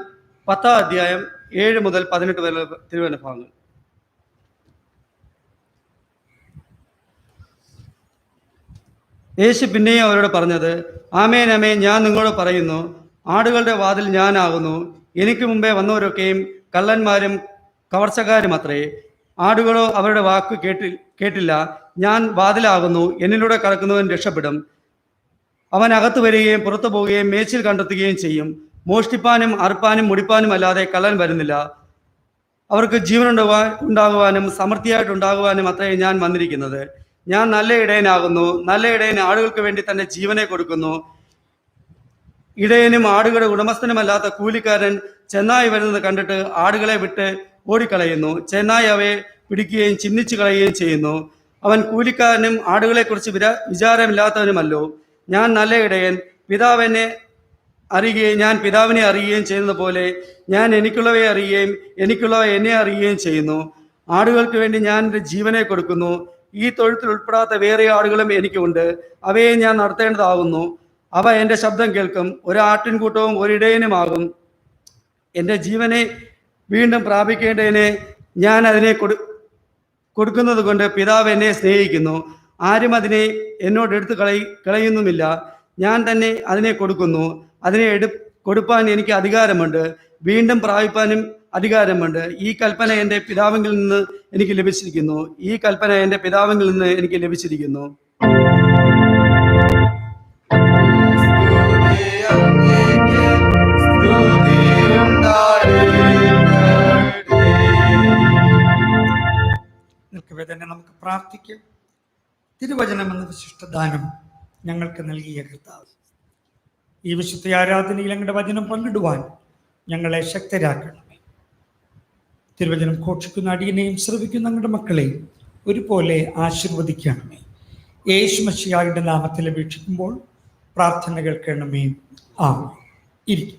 10-ാം അധ്യായം 7 മുതൽ 18 വരെ തിരുവചന ഭാഗങ്ങൾ. യേശു പിന്നെയും അവരോട് പറഞ്ഞത്, ആമേൻ ആമേൻ, ഞാൻ നിങ്ങളോട് പറയുന്നു, ആടുകളുടെ വാതിൽ ഞാനാകുന്നു. എനിക്ക് മുമ്പേ വന്നവരൊക്കെയും കള്ളന്മാരും കവർച്ചക്കാരും അത്രേ. ആടുകളോ അവരുടെ വാക്ക് കേട്ടില്ല. ഞാൻ വാതിലാകുന്നു. എന്നിലൂടെ കടക്കുന്നവൻ രക്ഷപ്പെടും. അവൻ അകത്ത് വരികയും പുറത്തു പോവുകയും മേച്ചിൽ കണ്ടെത്തുകയും ചെയ്യും. മോഷ്ടിപ്പാനും അറുപ്പാനും മുടിപ്പാനും അല്ലാതെ കള്ളൻ വരുന്നില്ല. അവർക്ക് ഉണ്ടാകുവാനും സമൃദ്ധിയായിട്ടുണ്ടാകുവാനും അത്രയും ഞാൻ വന്നിരിക്കുന്നത്. ഞാൻ നല്ല ഇടയനാകുന്നു. നല്ല ഇടയൻ ആടുകൾക്ക് വേണ്ടി തന്റെ ജീവനെ കൊടുക്കുന്നു. ഇടയനും ആടുകളുടെ ഉടമസ്ഥനുമല്ലാത്ത കൂലിക്കാരൻ ചെന്നായി വരുന്നത് കണ്ടിട്ട് ആടുകളെ വിട്ട് ഓടിക്കളയുന്നു. ചെന്നായി അവയെ പിടിക്കുകയും ചിഹ്നിച്ചു കളയുകയും ചെയ്യുന്നു. അവൻ കൂലിക്കാരനും ആടുകളെക്കുറിച്ച് വിചാരമില്ലാത്തവനുമല്ലോ. ഞാൻ നല്ല ഇടയൻ. പിതാവ് എന്നെ അറിയുകയും ഞാൻ പിതാവിനെ അറിയുകയും ചെയ്യുന്നത് പോലെ ഞാൻ എനിക്കുള്ളവയെ അറിയുകയും എനിക്കുള്ളവ എന്നെ അറിയുകയും ചെയ്യുന്നു. ആടുകൾക്ക് വേണ്ടി ഞാൻ എൻ്റെ ജീവനെ കൊടുക്കുന്നു. ഈ തൊഴുത്തിൽ ഉൾപ്പെടാത്ത വേറെ ആടുകളും എനിക്കുണ്ട്. അവയെ ഞാൻ നടത്തേണ്ടതാകുന്നു. അവ എൻ്റെ ശബ്ദം കേൾക്കും. ഒരാട്ടിൻകൂട്ടവും ഒരിടയനുമാകും. എൻ്റെ ജീവനെ വീണ്ടും പ്രാപിക്കേണ്ടതിനെ ഞാൻ അതിനെ കൊടുക്കുന്നത് കൊണ്ട് പിതാവ് എന്നെ സ്നേഹിക്കുന്നു. ആരും അതിനെ എന്നോട് എടുത്ത് കളയുന്നുമില്ല. ഞാൻ തന്നെ അതിനെ കൊടുക്കുന്നു. അതിനെ കൊടുപ്പാൻ എനിക്ക് അധികാരമുണ്ട്. വീണ്ടും പ്രാപിപ്പാനും അധികാരമുണ്ട്. ഈ കൽപ്പന എൻ്റെ പിതാവിങ്കിൽ നിന്ന് എനിക്ക് ലഭിച്ചിരിക്കുന്നു. ഈ കൽപ്പന എൻ്റെ പിതാവിങ്കിൽ നിന്ന് എനിക്ക് ലഭിച്ചിരിക്കുന്നു. തന്നെ നമുക്ക് പ്രാർത്ഥിക്കാം. തിരുവചനം എന്ന വിശിഷ്ടദാനം ഞങ്ങൾക്ക് നൽകിയ കർത്താവ്, ഈ വിശുദ്ധ ആരാധനയിൽ അങ്ങയുടെ വചനം പങ്കിടുവാൻ ഞങ്ങളെ ശക്തരാക്കണമേ. തിരുവചനം ഘോഷിക്കുന്ന അടിയനെയും ശ്രവിക്കുന്ന ഞങ്ങളുടെ മക്കളെയും ഒരുപോലെ ആശീർവദിക്കണമേ. യേശു മശിഹായുടെ നാമത്തിൽ അപേക്ഷിക്കുമ്പോൾ പ്രാർത്ഥന കേൾക്കണമേ. ആമേൻ. ഇരിക്കും.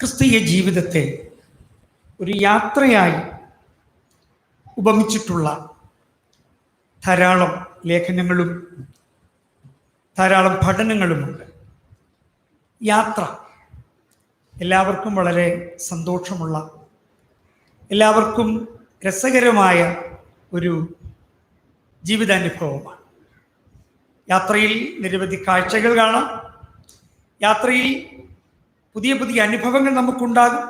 ക്രിസ്തീയ ജീവിതത്തെ ഒരു യാത്രയായി ഉപമിച്ചിട്ടുള്ള ധാരാളം ലേഖനങ്ങളും ധാരാളം പഠനങ്ങളുമുണ്ട്. യാത്ര എല്ലാവർക്കും വളരെ സന്തോഷമുള്ള, എല്ലാവർക്കും രസകരമായ ഒരു ജീവിതാനുഭവമാണ്. യാത്രയിൽ നിരവധി കാഴ്ചകൾ കാണാം. യാത്രയിൽ പുതിയ പുതിയ അനുഭവങ്ങൾ നമുക്കുണ്ടാകും.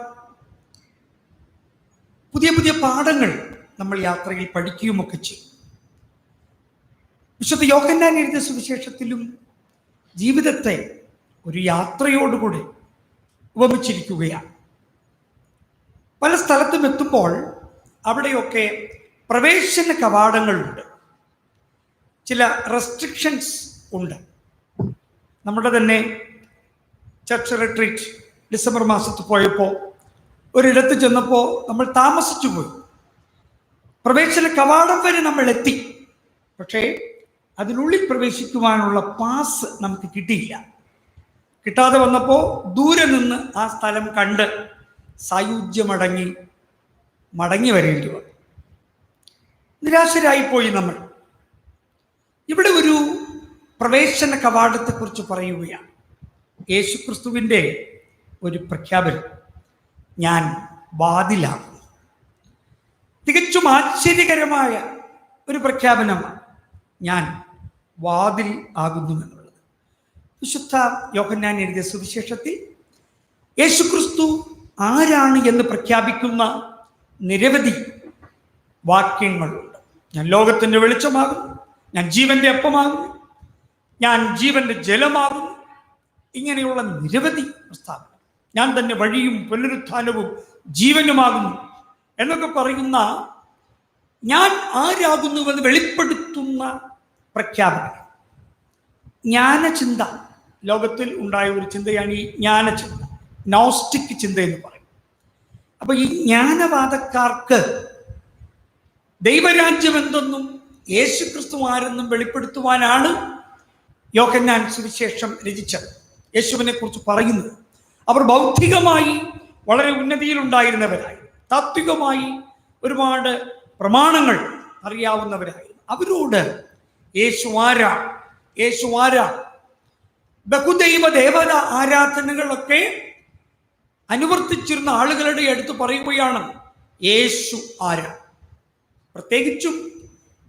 പുതിയ പുതിയ പാഠങ്ങൾ നമ്മൾ യാത്രയിൽ പഠിക്കുകയുമൊക്കെ ചെയ്യും. വിശുദ്ധ യോഹന്നാൻ എഴുതിയ സുവിശേഷത്തിലും ജീവിതത്തെ ഒരു യാത്രയോടുകൂടി ഉപമിച്ചിരിക്കുകയാണ്. പല സ്ഥലത്തും എത്തുമ്പോൾ അവിടെയൊക്കെ പ്രവേശന കവാടങ്ങളുണ്ട്, ചില റെസ്ട്രിക്ഷൻസ് ഉണ്ട്. നമ്മുടെ തന്നെ ചർച്ച് റിട്രീറ്റ് ഡിസംബർ മാസത്തിൽ പോയപ്പോൾ ഒരിടത്ത് ചെന്നപ്പോൾ നമ്മൾ താമസിച്ചു പോയി. പ്രവേശന കവാടം വരെ നമ്മൾ എത്തി, പക്ഷേ അതിനുള്ളിൽ പ്രവേശിക്കുവാനുള്ള പാസ് നമുക്ക് കിട്ടിയില്ല. കിട്ടാതെ വന്നപ്പോൾ ദൂരെ നിന്ന് ആ സ്ഥലം കണ്ട് മടങ്ങി വരേണ്ടി വന്നു. നിരാശരായിപ്പോയി നമ്മൾ. ഇവിടെ ഒരു പ്രവേശന കവാടത്തെക്കുറിച്ച് പറയുകയാണ്. യേശുക്രിസ്തുവിൻ്റെ ഒരു പ്രഖ്യാപനം, ഞാൻ വാതിലാകുന്നു. തികച്ചും ആശ്ചര്യകരമായ ഒരു പ്രഖ്യാപനമാണ്, ഞാൻ വാതിൽ ആകുന്നു എന്നുള്ളത്. വിശുദ്ധ യോഹന്നാൻ എഴുതിയ സുവിശേഷത്തിൽ യേശുക്രിസ്തു ആരാണ് എന്ന് പ്രഖ്യാപിക്കുന്ന നിരവധി വാക്യങ്ങളുണ്ട്. ഞാൻ ലോകത്തിൻ്റെ വെളിച്ചമാകുന്നു, ഞാൻ ജീവന്റെ അപ്പമാകുന്നു, ഞാൻ ജീവന്റെ ജലമാകുന്നു. ഇങ്ങനെയുള്ള നിരവധി പ്രസ്താവന. ഞാൻ തന്നെ വഴിയും പുനരുത്ഥാനവും ജീവനുമാകുന്നു എന്നൊക്കെ പറയുന്ന ഞാൻ ആരാകുന്നുവെന്ന് വെളിപ്പെടുത്തുന്ന പ്രഖ്യാപനം. ജ്ഞാനചിന്ത ലോകത്തിൽ ഉണ്ടായ ഒരു ചിന്തയാണ് ഈ ജ്ഞാനചിന്ത, നോസ്റ്റിക് ചിന്ത എന്ന് പറയും. അപ്പൊ ഈ ജ്ഞാനവാദക്കാർക്ക് ദൈവരാജ്യം എന്തെന്നും യേശുക്രിസ്തു ആരെന്നും വെളിപ്പെടുത്തുവാനാണ് യോഹന്നാൻ സുവിശേഷം രചിച്ചത്, യേശുവിനെ കുറിച്ച് പറയുന്നത്. അവർ ബൗദ്ധികമായി വളരെ ഉന്നതിയിലുണ്ടായിരുന്നവരായി, താത്വികമായി ഒരുപാട് പ്രമാണങ്ങൾ അറിയാവുന്നവരായിരുന്നു. അവരോട് യേശു ആരാ ബഹുദൈവ ദേവത ആരാധനകളൊക്കെ അനുവർത്തിച്ചിരുന്ന ആളുകളുടെ അടുത്ത് പറയുകയാണ് യേശു ആരാ. പ്രത്യേകിച്ചും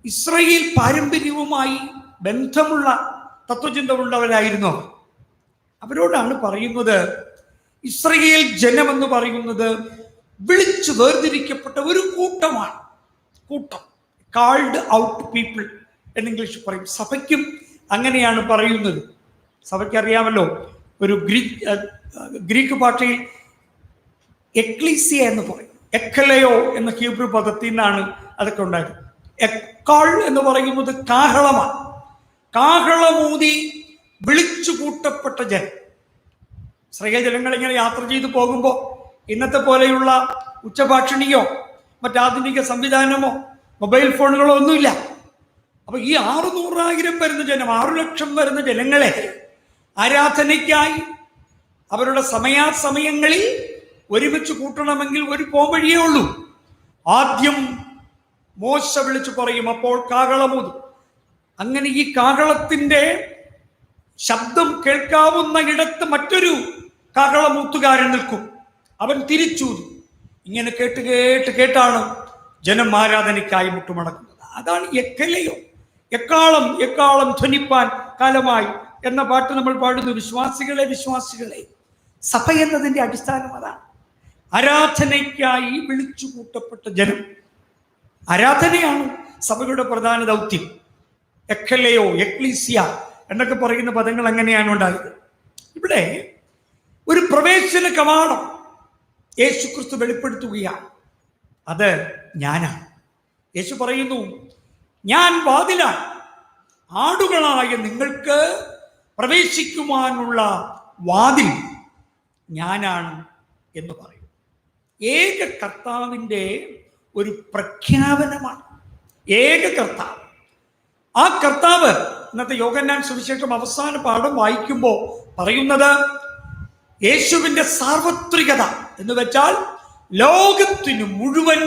ഇസ്രായേൽ പാരമ്പര്യവുമായി ബന്ധമുള്ള തത്വചിന്ത ഉള്ളവരായിരുന്നു അവരോടാണ് പറയുന്നത്, ഇസ്രയേൽ ജനമെന്ന് പറയുന്നത് വിളിച്ചു വേർതിരിക്കപ്പെട്ട ഒരു കൂട്ടമാണ്. കൂട്ടം, കാൾഡ് ഔട്ട് പീപ്പിൾ എന്ന് ഇംഗ്ലീഷ് പറയും. സഭയ്ക്കും അങ്ങനെയാണ് പറയുന്നത്. സഭയ്ക്കറിയാമല്ലോ, ഒരു ഗ്രീക്ക് ഭാഷയിൽ എക്ലീസിയ എന്ന് പറയും. എക്കലയോ എന്ന ഹീബ്രു പദത്തിൽ നിന്നാണ് അതൊക്കെ ഉണ്ടായത്. എക്കാൾ എന്ന് പറയുന്നത് കാഹളമാണ്. കാഹളമൂതി വിളിച്ചു കൂട്ടപ്പെട്ട ജനം. ഇസ്രായേൽ ജനങ്ങൾ ഇങ്ങനെ യാത്ര ചെയ്തു പോകുമ്പോൾ ഇന്നത്തെ പോലെയുള്ള ഉച്ചഭാഷിണിയോ മറ്റാധുനിക സംവിധാനമോ മൊബൈൽ ഫോണുകളോ ഒന്നുമില്ല. അപ്പൊ ഈ 600,000 വരുന്ന ജനം, 6 ലക്ഷം വരുന്ന ജനങ്ങളെ ആരാധനയ്ക്കായി അവരുടെ സമയാസമയങ്ങളിൽ ഒരുമിച്ച് കൂട്ടണമെങ്കിൽ ഒരു പോംവഴിയേ ഉള്ളൂ. ആദ്യം മോശ വിളിച്ചു പറയും, അപ്പോൾ കാഹളമൂതും. അങ്ങനെ ഈ കാഹളത്തിന്റെ ശബ്ദം കേൾക്കാവുന്ന ഇടത്ത് മറ്റൊരു കാഹളമൂത്തുകാരൻ നിൽക്കും. അവൻ തിരിച്ചൂതും. ഇങ്ങനെ കേട്ട് കേട്ട് കേട്ടാണ് ജനം ആരാധനയ്ക്കായി മുട്ടുമടക്കുന്നത്. അതാണ് എക്കലയോ, എക്കാളം എക്കാളം ധ്വനിപ്പാൻ കാലമായി എന്ന പാട്ട് നമ്മൾ പാടുന്നു. വിശ്വാസികളെ, സഭ എന്നതിൻ്റെ അടിസ്ഥാനം അതാണ്. ആരാധനയ്ക്കായി വിളിച്ചു കൂട്ടപ്പെട്ട ജനം. ആരാധനയാണ് സഭയുടെ പ്രധാന ദൗത്യം. എക്കലയോ, എക്ലീസിയ എന്നൊക്കെ പറയുന്ന പദങ്ങൾ അങ്ങനെയാണ് ഉണ്ടായത്. ഇവിടെ ഒരു പ്രവേശന കവാടം യേശുക്രിസ്തു വെളിപ്പെടുത്തുകയാണ്. അത് ഞാനാണ്. യേശു പറയുന്നു, ഞാൻ വാതിലാണ്, ആടുകളായ നിങ്ങൾക്ക് പ്രവേശിക്കുവാനുള്ള വാതിൽ ഞാനാണ് എന്ന് പറയും. ഏക കർത്താവിൻ്റെ ഒരു പ്രഖ്യാപനമാണ്. ഏക കർത്താവ്. ആ കർത്താവ് ഇന്നത്തെ യോഹന്നാൻ സുവിശേഷം അവസാന പാഠം വായിക്കുമ്പോൾ പറയുന്നത് യേശുവിൻ്റെ സാർവത്രികത എന്ന് വെച്ചാൽ ലോകത്തിന് മുഴുവൻ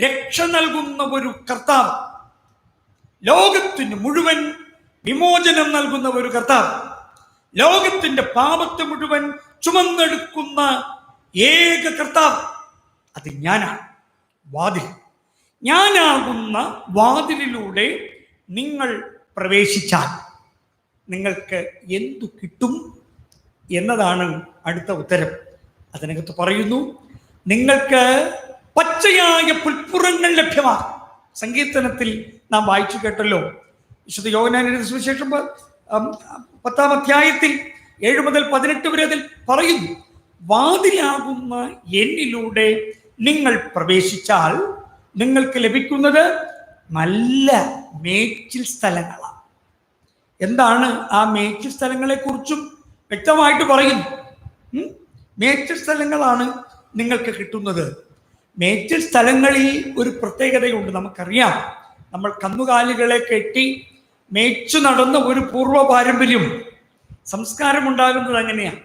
രക്ഷ നൽകുന്ന ഒരു കർത്താവ്, ലോകത്തിന് മുഴുവൻ വിമോചനം നൽകുന്ന ഒരു കർത്താവ്, ലോകത്തിന്റെ പാപത്തെ മുഴുവൻ ചുമന്നെടുക്കുന്ന ഏക കർത്താവ്. അത് ഞാനാണ്. വാതിൽ, ഞാനാകുന്ന വാതിലിലൂടെ നിങ്ങൾ പ്രവേശിച്ചാൽ നിങ്ങൾക്ക് എന്തു കിട്ടും എന്നതാണ് അടുത്ത ഉത്തരം. അതിനകത്ത് പറയുന്നു, നിങ്ങൾക്ക് പച്ചയായ പുൽപ്പുറങ്ങൾ ലഭ്യമാകും. സങ്കീർത്തനത്തിൽ നാം വായിച്ചു കേട്ടല്ലോ. വിശുദ്ധ യോഹന്നാന്റെ സുവിശേഷം 10-ാം അധ്യായത്തിൽ 7 മുതൽ 18 വരെ അതിൽ പറയുന്നു, വാതിലാകുന്ന എന്നിലൂടെ നിങ്ങൾ പ്രവേശിച്ചാൽ നിങ്ങൾക്ക് ലഭിക്കുന്നത് നല്ല മേച്ചിൽ സ്ഥലങ്ങളാണ്. എന്താണ് ആ മേച്ചിൽ സ്ഥലങ്ങളെ കുറിച്ചും വ്യക്തമായിട്ട് പറയുന്നു. മേച്ചിൽ സ്ഥലങ്ങളാണ് നിങ്ങൾക്ക് കിട്ടുന്നത്. മേച്ചിൽ സ്ഥലങ്ങളിൽ ഒരു പ്രത്യേകതയുണ്ട്. നമുക്കറിയാം, നമ്മൾ കന്നുകാലികളെ കെട്ടി മേച്ചു നടന്ന ഒരു പൂർവ്വ പാരമ്പര്യം, സംസ്കാരം ഉണ്ടാകുന്നത് അങ്ങനെയാണ്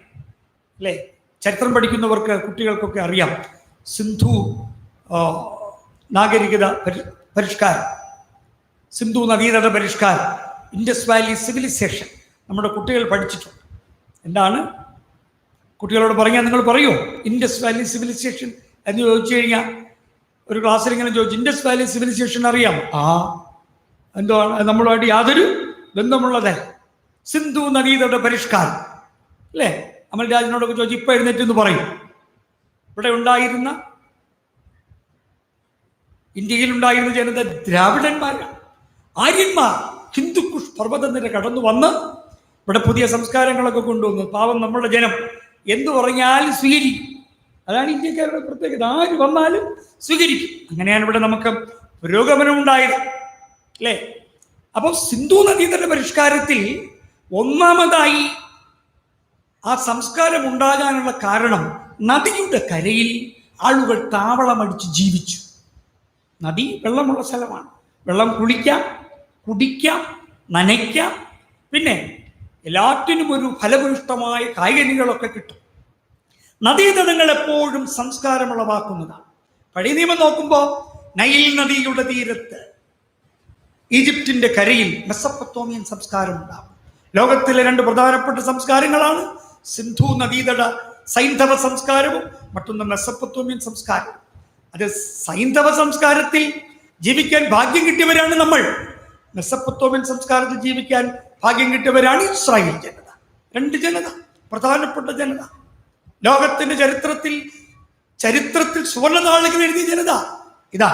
അല്ലേ? ചരിത്രം പഠിക്കുന്നവർക്ക്, കുട്ടികൾക്കൊക്കെ അറിയാം. സിന്ധു നാഗരികത പരിഷ്കാരം, സിന്ധു നദീതട പരിഷ്കാരം, ഇൻഡസ് വാലി സിവിലൈസേഷൻ നമ്മുടെ കുട്ടികൾ പഠിച്ചിട്ടുണ്ട്. എന്താണ് കുട്ടികളോട് പറഞ്ഞാൽ നിങ്ങൾ പറയുമോ ഇൻഡസ് വാലി സിവിലൈസേഷൻ എന്ന് ചോദിച്ചു കഴിഞ്ഞാൽ? ഒരു ക്ലാസ്സിൽ ഇങ്ങനെ ചോദിച്ചു, ഇൻഡസ് വാലി സിവിലൈസേഷൻ അറിയാം? എന്തോ നമ്മളുമായിട്ട് യാതൊരു ബന്ധമുള്ളത്. സിന്ധു നദീതട പരിഷ്കാരം അല്ലേ? അമൽ രാജിനോടൊക്കെ ചോദിച്ചു, ഇപ്പം എഴുന്നേറ്റ് എന്ന് പറയും. ഇവിടെ ഉണ്ടായിരുന്ന, ഇന്ത്യയിലുണ്ടായിരുന്ന ജനത ദ്രാവിഡന്മാരാണ്, ആര്യന്മാർ. ഹിന്ദുക്കുഷ് പർവ്വതനിര കടന്നു വന്ന് ഇവിടെ പുതിയ സംസ്കാരങ്ങളൊക്കെ കൊണ്ടുവന്നു. പാവം നമ്മുടെ ജനം എന്തു പറഞ്ഞാലും സ്വീകരിക്കും. അതാണ് ഇന്ത്യക്കാരുടെ പ്രത്യേകത. ആര് വന്നാലും സ്വീകരിക്കും. അങ്ങനെയാണ് ഇവിടെ നമുക്ക് പുരോഗമനം ഉണ്ടായത് അല്ലേ? അപ്പോൾ സിന്ധു നദീതട പരിഷ്കാരത്തിൽ ഒന്നാമതായി ആ സംസ്കാരം ഉണ്ടാകാനുള്ള കാരണം, നദിയുടെ കരയിൽ ആളുകൾ താവളമടിച്ച് ജീവിച്ചു. നദി വെള്ളമുള്ള സ്ഥലമാണ്. വെള്ളം കുളിക്കാം, കുടിക്കാം, നനയ്ക്കാം, പിന്നെ എല്ലാറ്റിനും ഒരു ഫലഭൂയിഷ്ടമായ കായ്കനികളൊക്കെ കിട്ടും. നദീതടങ്ങൾ എപ്പോഴും സംസ്കാരമുളവാക്കുന്നതാണ്. പഴയ നിയമം നോക്കുമ്പോൾ നൈൽ നദിയുടെ തീരത്ത് ഈജിപ്തിന്റെ കരയിൽ മെസപ്പൊത്തോമിയൻ സംസ്കാരം ഉണ്ടാകും. ലോകത്തിലെ 2 പ്രധാനപ്പെട്ട സംസ്കാരങ്ങളാണ് സിന്ധു നദീതട സൈന്ധവ സംസ്കാരവും മറ്റൊന്ന് മെസപ്പൊത്തോമിയൻ സംസ്കാരവും. അത് സൈന്ധവ സംസ്കാരത്തിൽ ജീവിക്കാൻ ഭാഗ്യം കിട്ടിയവരാണ് നമ്മൾ. മെസപ്പൊത്തോമിയൻ സംസ്കാരത്തിൽ ജീവിക്കാൻ ഭാഗ്യം കിട്ടിയവരാണ് ഇസ്രായേൽ ജനത. 2 ജനത, പ്രധാനപ്പെട്ട ജനത. ലോകത്തിന്റെ ചരിത്രത്തിൽ സുവർണനാളുകൾ എഴുതിയ ജനത ഇതാ.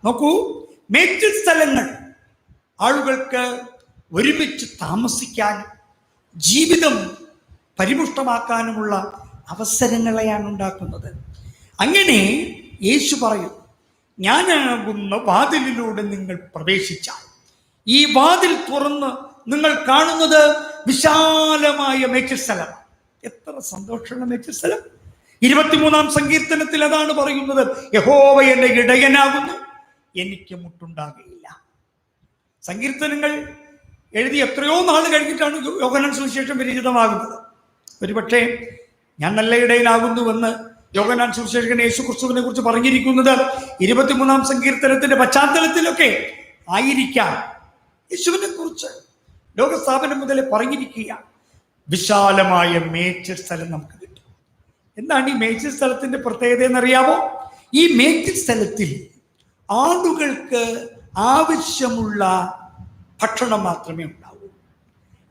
നോക്കൂ, മേച്ചിൽ സ്ഥലങ്ങൾ ആളുകൾക്ക് ഒരുമിച്ച് താമസിക്കാനും ജീവിതം പരിപുഷ്ടമാക്കാനുമുള്ള അവസരങ്ങളെയാണ് ഉണ്ടാക്കുന്നത്. അങ്ങനെ യേശു പറയും, ഞാനാകുന്ന വാതിലിലൂടെ നിങ്ങൾ പ്രവേശിച്ചാൽ, ഈ വാതിൽ തുറന്ന് നിങ്ങൾ കാണുന്നത് വിശാലമായ മേച്ചിൽ സ്ഥലം. എത്ര സന്തോഷമുള്ള മേച്ചിൽ സ്ഥലം! 23-ാം സങ്കീർത്തനത്തിൽ അതാണ് പറയുന്നത്, യഹോവ എന്റെ ഇടയനാകുന്നു, എനിക്ക് മുട്ടുണ്ടാകുകയില്ല. സങ്കീർത്തനങ്ങൾ എഴുതി എത്രയോ നാൾ കഴിഞ്ഞിട്ടാണ് യോഹന്നാൻ സുവിശേഷം വിരചിതമാകുന്നത്. ഒരുപക്ഷെ ഞാൻ നല്ല ഇടയനാകുന്നുവെന്ന് യോഹന്നാൻ സുവിശേഷകൻ യേശു ക്രിസ്തുവിനെ കുറിച്ച് പറഞ്ഞിരിക്കുന്നത് 23-ാം സങ്കീർത്തനത്തിന്റെ പശ്ചാത്തലത്തിലൊക്കെ ആയിരിക്കാം. യേശുവിനെ കുറിച്ച് ലോകസ്ഥാപനം മുതലേ പറഞ്ഞിരിക്കുക. വിശാലമായ മേച്ചിൽ സ്ഥലം നമുക്ക് കിട്ടും. എന്താണ് ഈ മേച്ചിൽ സ്ഥലത്തിന്റെ പ്രത്യേകത എന്നറിയാമോ? ഈ മേച്ചിൽ സ്ഥലത്തിൽ ആടുകൾക്ക് ആവശ്യമുള്ള ഭക്ഷണം മാത്രമേ ഉണ്ടാവൂ.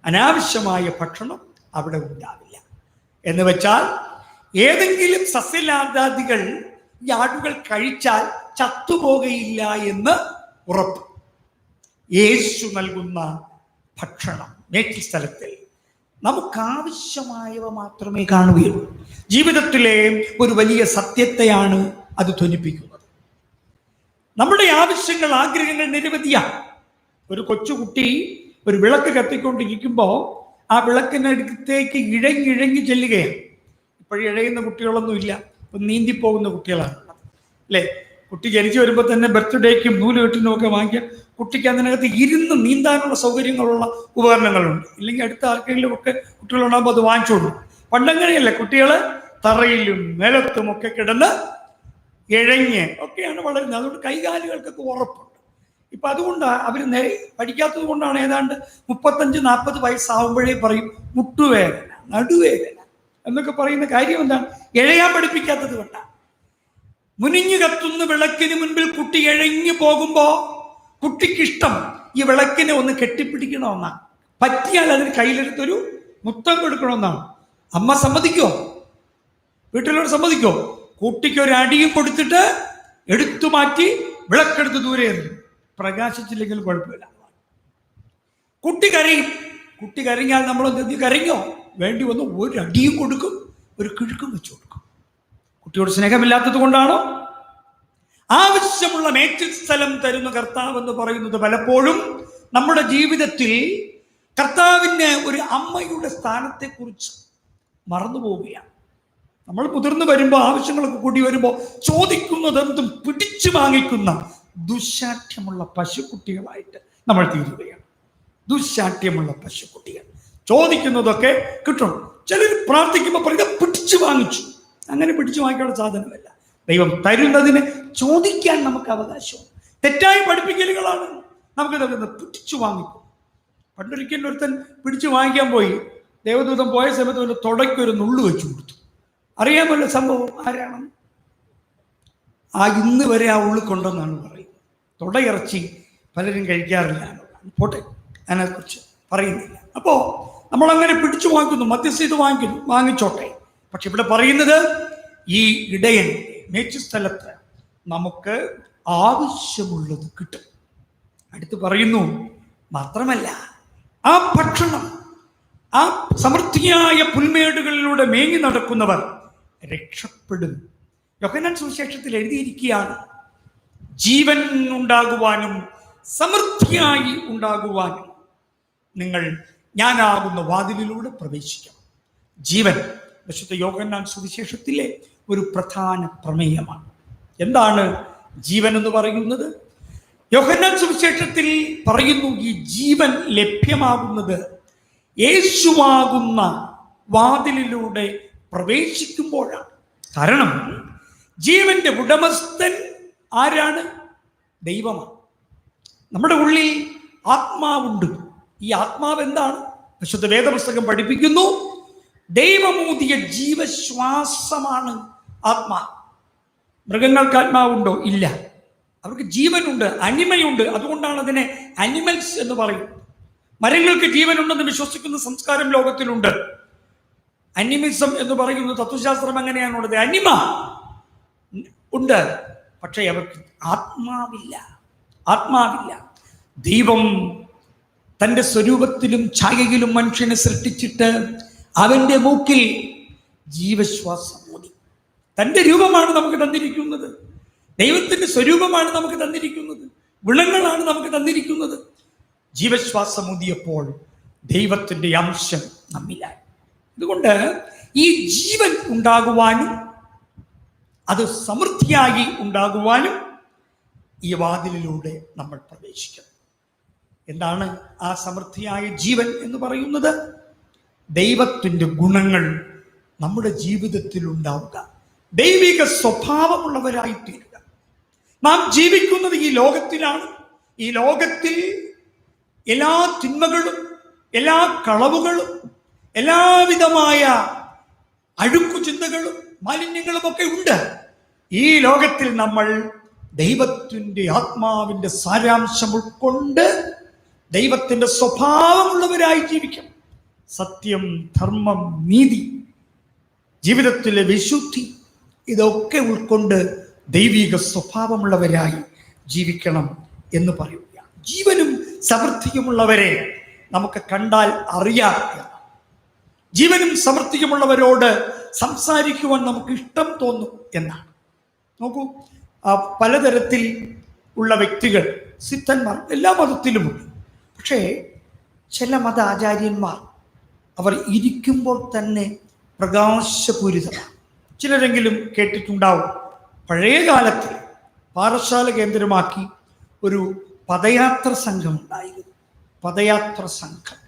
അനാവശ്യമായ ഭക്ഷണം അവിടെ ഉണ്ടാവില്ല. എന്ന് വെച്ചാൽ ഏതെങ്കിലും സസ്യലാദാദികൾ ഈ ആടുകൾ കഴിച്ചാൽ ചത്തുപോകയില്ല എന്ന് ഉറപ്പ്. യേശു നൽകുന്ന ഭക്ഷണം മേച്ചിൽ സ്ഥലത്തിൽ നമുക്കാവശ്യമായവ മാത്രമേ കാണുകയുള്ളൂ. ജീവിതത്തിലെ ഒരു വലിയ സത്യത്തെയാണ് അത് ധ്വനിപ്പിക്കുന്നത്. നമ്മുടെ ആവശ്യങ്ങൾ, ആഗ്രഹങ്ങൾ നിരവധിയാണ്. ഒരു കൊച്ചുകുട്ടി ഒരു വിളക്ക് കത്തിക്കൊണ്ടിരിക്കുമ്പോൾ ആ വിളക്കിനടുത്തേക്ക് ഇഴഞ്ഞിഴഞ്ഞ് ചെല്ലുകയാണ്. ഇപ്പോഴും ഇഴയുന്ന കുട്ടികളൊന്നുമില്ല, ഇപ്പം നീന്തിപ്പോകുന്ന കുട്ടികളാണ് അല്ലേ? കുട്ടി ജനിച്ചു വരുമ്പോൾ തന്നെ ബർത്ത്ഡേക്കും നൂലുകെട്ടിനും ഒക്കെ വാങ്ങിയ കുട്ടിക്ക് അതിനകത്ത് ഇരുന്ന് നീന്താനുള്ള സൗകര്യങ്ങളുള്ള ഉപകരണങ്ങളുണ്ട്. ഇല്ലെങ്കിൽ അടുത്ത ആർക്കെങ്കിലും ഒക്കെ കുട്ടികളുണ്ടാകുമ്പോൾ അത് വാങ്ങിച്ചോളൂ. പണ്ടങ്ങനെയല്ല, കുട്ടികൾ തറയിലും നിലത്തും ഒക്കെ കിടന്ന് ഇഴഞ്ഞ് ഒക്കെയാണ് വളരുന്നത്. അതുകൊണ്ട് കൈകാലുകൾക്കൊക്കെ ഉറപ്പുണ്ട്. ഇപ്പം അതുകൊണ്ടാണ് അവർ പഠിക്കാത്തത് കൊണ്ടാണ് ഏതാണ്ട് 35-40 വയസ്സാവുമ്പോഴേ പറയും മുട്ടുവേദന, നടുവേദന എന്നൊക്കെ പറയുന്ന കാര്യം എന്താണ്? ഇഴയാൻ പഠിപ്പിക്കാത്തത് കൊണ്ടാണ്. മുനിഞ്ഞു കത്തുന്ന വിളക്കിന് മുൻപിൽ കുട്ടി ഇഴഞ്ഞു പോകുമ്പോൾ കുട്ടിക്കിഷ്ടം ഈ വിളക്കിനെ ഒന്ന് കെട്ടിപ്പിടിക്കണമെന്നാണ്. പറ്റിയാൽ അതിന് കയ്യിലെടുത്തൊരു മുത്തം കൊടുക്കണമെന്നാണ്. അമ്മ സമ്മതിക്കോ? വീട്ടിലോട് സമ്മതിക്കോ? കുട്ടിക്ക് ഒരു അടിയും കൊടുത്തിട്ട് എടുത്തു മാറ്റി വിളക്കെടുത്ത് ദൂരെ എറിയും. പ്രകാശിച്ചില്ലെങ്കിൽ കുഴപ്പമില്ല. കുട്ടി കരയും. കുട്ടി കരഞ്ഞാൽ നമ്മളൊന്ന് കരഞ്ഞോ വേണ്ടി വന്ന് ഒരു അടിയും കൊടുക്കും, ഒരു കിഴുക്കും വെച്ചു കൊടുക്കും. കുട്ടിയോട് സ്നേഹമില്ലാത്തത് കൊണ്ടാണോ? ആവശ്യമുള്ള മേച്ചിൽ സ്ഥലം തരുന്ന കർത്താവ് എന്ന് പറയുന്നത് പലപ്പോഴും നമ്മുടെ ജീവിതത്തിൽ കർത്താവിന് ഒരു അമ്മയുടെ സ്ഥാനത്തെക്കുറിച്ച് മറന്നു പോവുകയാണ്. നമ്മൾ മുതിർന്നു വരുമ്പോൾ, ആവശ്യങ്ങളൊക്കെ കൂടി വരുമ്പോൾ ചോദിക്കുന്നതെന്തും പിടിച്ചു വാങ്ങിക്കുന്ന ദുശാഠ്യമുള്ള പശുക്കുട്ടികളായിട്ട് നമ്മൾ തീരുകയാണ്. ദുശാഠ്യമുള്ള പശുക്കുട്ടികൾ ചോദിക്കുന്നതൊക്കെ കിട്ടണം. ചിലർ പ്രാർത്ഥിക്കുമ്പോൾ പറയുന്നത് പിടിച്ചു വാങ്ങിച്ചു. അങ്ങനെ പിടിച്ചു വാങ്ങിക്കാനുള്ള സാധനമല്ല. ദൈവം തരുന്നതിന് ചോദിക്കാൻ നമുക്ക് അവകാശമാണ്. തെറ്റായ പഠിപ്പിക്കലുകളാണ് നമുക്ക് തരുന്നത്. പിടിച്ചു വാങ്ങിക്കും. പണ്ടൊരിക്കലും ഒരുത്തൻ പിടിച്ചു വാങ്ങിക്കാൻ പോയി. ദേവദൂതൻ പോയ സമയത്ത് ഒരു തുടയ്ക്കൊരു നുള്ളു വെച്ചു കൊടുത്തു. അറിയാമല്ലോ സംഭവം ആരാണെന്ന്? ഇന്ന് വരെ ആ ഉള്ളു കൊണ്ടെന്നാണ് പറയുന്നത്. തുടയിറച്ചി പലരും കഴിക്കാറില്ല. പോട്ടെ, അതിനെക്കുറിച്ച് പറയുന്നില്ല. അപ്പോൾ നമ്മളങ്ങനെ പിടിച്ചു വാങ്ങിക്കുന്നു, മധ്യസ്ഥ വാങ്ങിച്ചോട്ടെ. പക്ഷെ ഇവിടെ പറയുന്നത് ഈ ഇടയൻ മേച്ചിൽ സ്ഥലത്ത് നമുക്ക് ആവശ്യമുള്ളത് കിട്ടും. അടുത്ത് പറയുന്നു, മാത്രമല്ല ആ ഭക്ഷണം, ആ സമൃദ്ധിയായ പുൽമേടുകളിലൂടെ മേങ്ങി നടക്കുന്നവർ രക്ഷപ്പെടും. യോഹന്നാൻ സുവിശേഷത്തിൽ എഴുതിയിരിക്കുകയാണ്, ജീവൻ ഉണ്ടാകുവാനും സമൃദ്ധിയായി ഉണ്ടാകുവാനും നിങ്ങൾ ഞാനാകുന്ന വാതിലിലൂടെ പ്രവേശിക്കണം. ജീവൻ വിശുദ്ധ യോഹന്നാൻ സുവിശേഷത്തിലെ ഒരു പ്രധാന പ്രമേയമാണ്. എന്താണ് ജീവൻ എന്ന് പറയുന്നത്? യോഹന്നാൻ സുവിശേഷത്തിൽ പറയുന്നു, ഈ ജീവൻ ലഭ്യമാകുന്നത് യേശുവാകുന്ന വാതിലിലൂടെ പ്രവേശിക്കുമ്പോഴാണ്. കാരണം ജീവന്റെ ഉടമസ്ഥൻ ആരാണ്? ദൈവമാണ്. നമ്മുടെ ഉള്ളിൽ ആത്മാവുണ്ട്. ഈ ആത്മാവ് എന്താണ്? വിശുദ്ധ വേദപുസ്തകം പഠിപ്പിക്കുന്നു, ദൈവമൂതിയ ജീവശ്വാസമാണ് ആത്മാ. മൃഗങ്ങൾക്ക് ആത്മാവുണ്ടോ? ഇല്ല. അവർക്ക് ജീവനുണ്ട്, അനിമയുണ്ട്. അതുകൊണ്ടാണ് അതിനെ അനിമൽസ് എന്ന് പറയുന്നത്. മരങ്ങൾക്ക് ജീവനുണ്ടെന്ന് വിശ്വസിക്കുന്ന സംസ്കാരം ലോകത്തിലുണ്ട്. അനിമിസം എന്ന് പറയുന്ന തത്വശാസ്ത്രം എങ്ങനെയാണുള്ളത്? അനിമ ഉണ്ട്, പക്ഷേ അവർക്ക് ആത്മാവില്ല. ദൈവം തൻ്റെ സ്വരൂപത്തിലും ഛായയിലും മനുഷ്യനെ സൃഷ്ടിച്ചിട്ട് അവൻ്റെ മൂക്കിൽ ജീവശ്വാസം ഊതി. തൻ്റെ രൂപമാണ് നമുക്ക് തന്നിരിക്കുന്നത്, ദൈവത്തിൻ്റെ സ്വരൂപമാണ് നമുക്ക് തന്നിരിക്കുന്നത്, ഗുണങ്ങളാണ് നമുക്ക് തന്നിരിക്കുന്നത്. ജീവശ്വാസം ഊതിയപ്പോൾ ദൈവത്തിൻ്റെ അംശം നമ്മിലായി. അതുകൊണ്ട് ഈ ജീവൻ ഉണ്ടാകുവാനും അത് സമൃദ്ധിയായി ഉണ്ടാകുവാനും ഈ വാതിലിലൂടെ നമ്മൾ പ്രവേശിക്കണം. എന്താണ് ആ സമൃദ്ധിയായ ജീവൻ എന്ന് പറയുന്നത്? ദൈവത്തിൻ്റെ ഗുണങ്ങൾ നമ്മുടെ ജീവിതത്തിൽ ഉണ്ടാവുക, ദൈവിക സ്വഭാവമുള്ളവരായി തീരുക. നാം ജീവിക്കുന്നത് ഈ ലോകത്തിലാണ്. ഈ ലോകത്തിൽ എല്ലാ തിന്മകളും, എല്ലാ കളവുകളും, എല്ലാവിധമായ അഴുക്കു ചിന്തകളും മാലിന്യങ്ങളും ഒക്കെ ഉണ്ട്. ഈ ലോകത്തിൽ നമ്മൾ ദൈവത്തിൻ്റെ ആത്മാവിൻ്റെ സാരാംശം ഉൾക്കൊണ്ട് ദൈവത്തിൻ്റെ സ്വഭാവമുള്ളവരായി ജീവിക്കണം. സത്യം, ധർമ്മം, നീതി, ജീവിതത്തിലെ വിശുദ്ധി, ഇതൊക്കെ ഉൾക്കൊണ്ട് ദൈവിക സ്വഭാവമുള്ളവരായി ജീവിക്കണം എന്ന് പറയുക. ജീവനും സമൃദ്ധിയുമുള്ളവരെ നമുക്ക് കണ്ടാൽ അറിയാം. ജീവനും സമൃദ്ധിയുമുള്ളവരോട് സംസാരിക്കുവാൻ നമുക്ക് ഇഷ്ടം തോന്നും എന്നാണ്. നോക്കൂ, പലതരത്തിൽ ഉള്ള വ്യക്തികൾ, സിദ്ധന്മാർ എല്ലാ മതത്തിലുമുണ്ട്. പക്ഷേ ചില മത ആചാര്യന്മാർ അവർ ഇരിക്കുമ്പോൾ തന്നെ പ്രകാശപൂരിതമാണ്. ചിലരെങ്കിലും കേട്ടിട്ടുണ്ടാവും, പഴയ കാലത്ത് പാറശാല കേന്ദ്രമാക്കി ഒരു പദയാത്ര സംഘം ഉണ്ടായിരുന്നു. പദയാത്ര സംഘം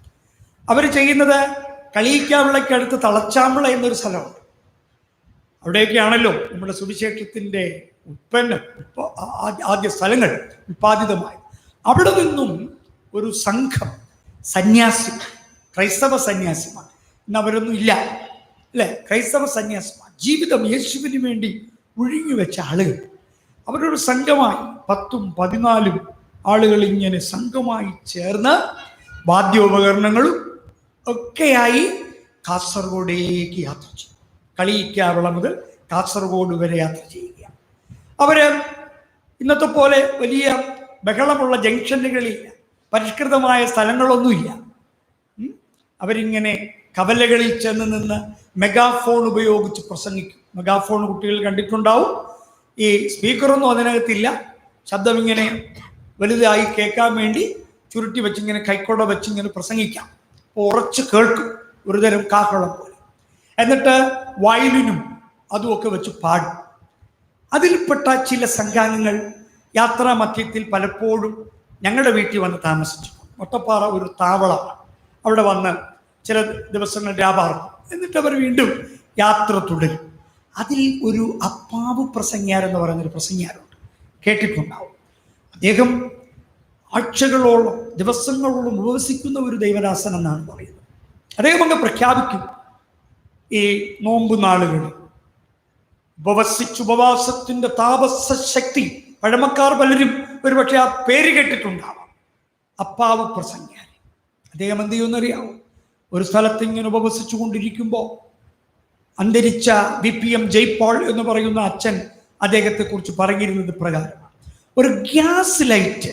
അവർ ചെയ്യുന്നത് കളിയിക്കാവിളയ്ക്കടുത്ത് തളച്ചാമ്പള എന്നൊരു സ്ഥലമുണ്ട്. അവിടെയൊക്കെയാണല്ലോ നമ്മുടെ സുവിശേഷത്തിൻ്റെ ഉൽപ്പന്നം, ആദ്യ സ്ഥലങ്ങൾ ഉൽപ്പാദിതമായി. അവിടെ നിന്നും ഒരു സംഘം സന്യാസിമാർ, ക്രൈസ്തവ സന്യാസിമാർ, ഇന്ന് അവരൊന്നും ഇല്ല അല്ലേ, ക്രൈസ്തവ സന്യാസിമാർ, ജീവിതം യേശുവിന് വേണ്ടി ഒഴിഞ്ഞു വെച്ച ആളുകൾ, അവരൊരു സംഘമായി 10ഉം 14ഉം ആളുകൾ ഇങ്ങനെ സംഘമായി ചേർന്ന് വാദ്യോപകരണങ്ങളും ഒക്കെയായി കാസർഗോഡേക്ക് യാത്ര ചെയ്യും. കളിയിക്കാവിള മുതൽ കാസർഗോഡ് വരെ യാത്ര ചെയ്യുകയാണ്. അവര് ഇന്നത്തെ പോലെ വലിയ ബഹളമുള്ള ജംഗ്ഷനുകളില്ല, പരിഷ്കൃതമായ സ്ഥലങ്ങളൊന്നുമില്ല. അവരിങ്ങനെ കവലകളിൽ ചെന്ന് നിന്ന് മെഗാഫോൺ ഉപയോഗിച്ച് പ്രസംഗിക്കും. മെഗാഫോൺ കുട്ടികൾ കണ്ടിട്ടുണ്ടാവും. ഈ സ്പീക്കറൊന്നും അതിനകത്തില്ല, ശബ്ദം ഇങ്ങനെ വലുതായി കേൾക്കാൻ വേണ്ടി ചുരുട്ടി വെച്ചിങ്ങനെ കൈക്കോട വെച്ചിങ്ങനെ പ്രസംഗിക്കാം. ഉറച്ച് കേൾക്കും, ഒരുതരം കാഹളം പോലെ. എന്നിട്ട് വയലിനും അതുമൊക്കെ വെച്ച് പാടും. അതിൽപ്പെട്ട ചില സംഘാംഗങ്ങൾ യാത്രാ മധ്യത്തിൽ പലപ്പോഴും ഞങ്ങളുടെ വീട്ടിൽ വന്ന് താമസിച്ചു. ഒട്ടപ്പാറ ഒരു താവളമാണ്. അവിടെ വന്ന് ചില ദിവസങ്ങൾ രാപാർക്കും. എന്നിട്ട് അവർ വീണ്ടും യാത്ര തുടരും. അതിൽ ഒരു അപ്പാവ് പ്രസംഗിയാരെന്ന് പറയുന്നൊരു പ്രസംഗിയാരുണ്ട്, കേട്ടിട്ടുണ്ടാവും. അദ്ദേഹം ആഴ്ചകളോളം ദിവസങ്ങളോളം ഉപവസിക്കുന്ന ഒരു ദൈവദാസൻ എന്നാണ് പറയുന്നത്. അദ്ദേഹം അങ്ങ് പ്രഖ്യാപിക്കും, ഈ നോമ്പ് നാളുകളിൽ ഉപവാസത്തിൻ്റെ താപസ ശക്തി, പഴമക്കാർ പലരും ഒരുപക്ഷെ ആ പേര് കേട്ടിട്ടുണ്ടാവാം, അപ്പാവ് പ്രസംഗിയാൻ. അദ്ദേഹം എന്ത് ചെയ്യുമെന്നറിയാമോ? ഒരു സ്ഥലത്ത് ഇങ്ങനെ ഉപവസിച്ചു കൊണ്ടിരിക്കുമ്പോൾ അന്തരിച്ച VPM ജയ്പോൾ എന്ന് പറയുന്ന അച്ഛൻ അദ്ദേഹത്തെക്കുറിച്ച് പറഞ്ഞിരുന്നത് പ്രകാരമാണ്, ഒരു ഗ്യാസ് ലൈറ്റ്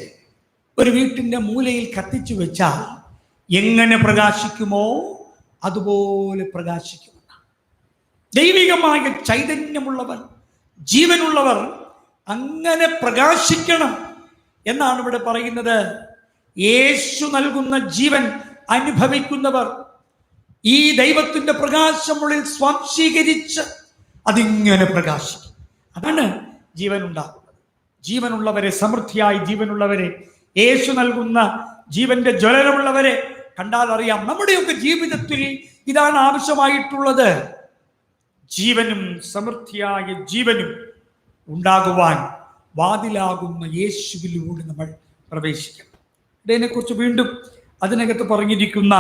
ഒരു വീട്ടിൻ്റെ മൂലയിൽ കത്തിച്ചു വെച്ചാൽ എങ്ങനെ പ്രകാശിക്കുമോ അതുപോലെ പ്രകാശിക്കുമെന്നാണ്. ദൈവികമായ ചൈതന്യമുള്ളവർ, ജീവനുള്ളവർ അങ്ങനെ പ്രകാശിക്കണം എന്നാണ് ഇവിടെ പറയുന്നത്. യേശു നൽകുന്ന ജീവൻ അനുഭവിക്കുന്നവർ ഈ ദൈവത്തിൻ്റെ പ്രകാശമുള്ളിൽ സ്വാംശീകരിച്ച് അതിങ്ങനെ പ്രകാശിക്കും. അതാണ് ജീവൻ ഉണ്ടാകുന്നത്. ജീവനുള്ളവരെ, സമൃദ്ധിയായി ജീവനുള്ളവരെ, യേശു നൽകുന്ന ജീവന്റെ ജ്വലനമുള്ളവരെ കണ്ടാൽ അറിയാം. നമ്മുടെയൊക്കെ ജീവിതത്തിൽ ഇതാണ് ആവശ്യമായിട്ടുള്ളത്. ജീവനും സമൃദ്ധിയായ ജീവനും ഉണ്ടാകുവാൻ വാതിലാകുന്ന യേശുവിലൂടെ നമ്മൾ പ്രവേശിക്കണം. ഇതിനെക്കുറിച്ച് വീണ്ടും അതിനകത്ത് പറഞ്ഞിരിക്കുന്ന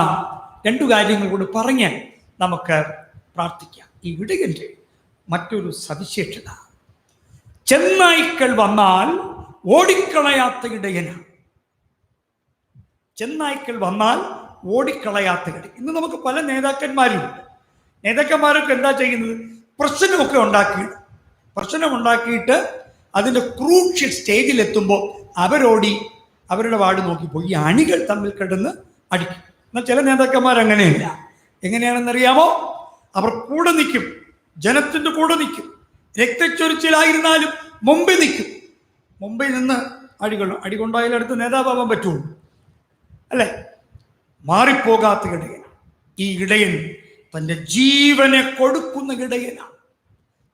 2 കാര്യങ്ങൾ കൂടി പറഞ്ഞ് നമുക്ക് പ്രാർത്ഥിക്കാം. ഈ വിടകന്റെ മറ്റൊരു സവിശേഷത, ചെന്നായ്ക്കൾ വന്നാൽ ഓടിക്കളയാത്ത ഇടയനാണ്. ചെന്നായ്ക്കൾ വന്നാൽ ഓടിക്കളയാത്ത ഇടയൻ. ഇന്ന് നമുക്ക് പല നേതാക്കന്മാരുണ്ട്. നേതാക്കന്മാരൊക്കെ എന്താ ചെയ്യുന്നത്? പ്രശ്നമൊക്കെ ഉണ്ടാക്കിയിട്ട് അതിൻ്റെ ക്രൂഷ്യൽ സ്റ്റേജിലെത്തുമ്പോൾ അവരുടെ വാർഡ് നോക്കിപ്പോയി ഈ അണികൾ തമ്മിൽ കിടന്ന് അടിക്കും. എന്നാൽ ചില നേതാക്കന്മാർ അങ്ങനെയല്ല. എങ്ങനെയാണെന്നറിയാമോ? അവർ കൂടെ നിൽക്കും, ജനത്തിൻ്റെ കൂടെ നിൽക്കും. രക്തച്ചൊരിച്ചിലായിരുന്നാലും മുമ്പിൽ നിൽക്കും. മുമ്പിൽ നിന്ന് അടികൊണ്ടായാലും അടുത്ത് നേതാവാൻ പറ്റുള്ളൂ, അല്ലേ? മാറിപ്പോകാത്ത ഇടയനാണ് ഈ ഇടയൻ. തൻ്റെ ജീവനെ കൊടുക്കുന്ന ഇടയനാണ്.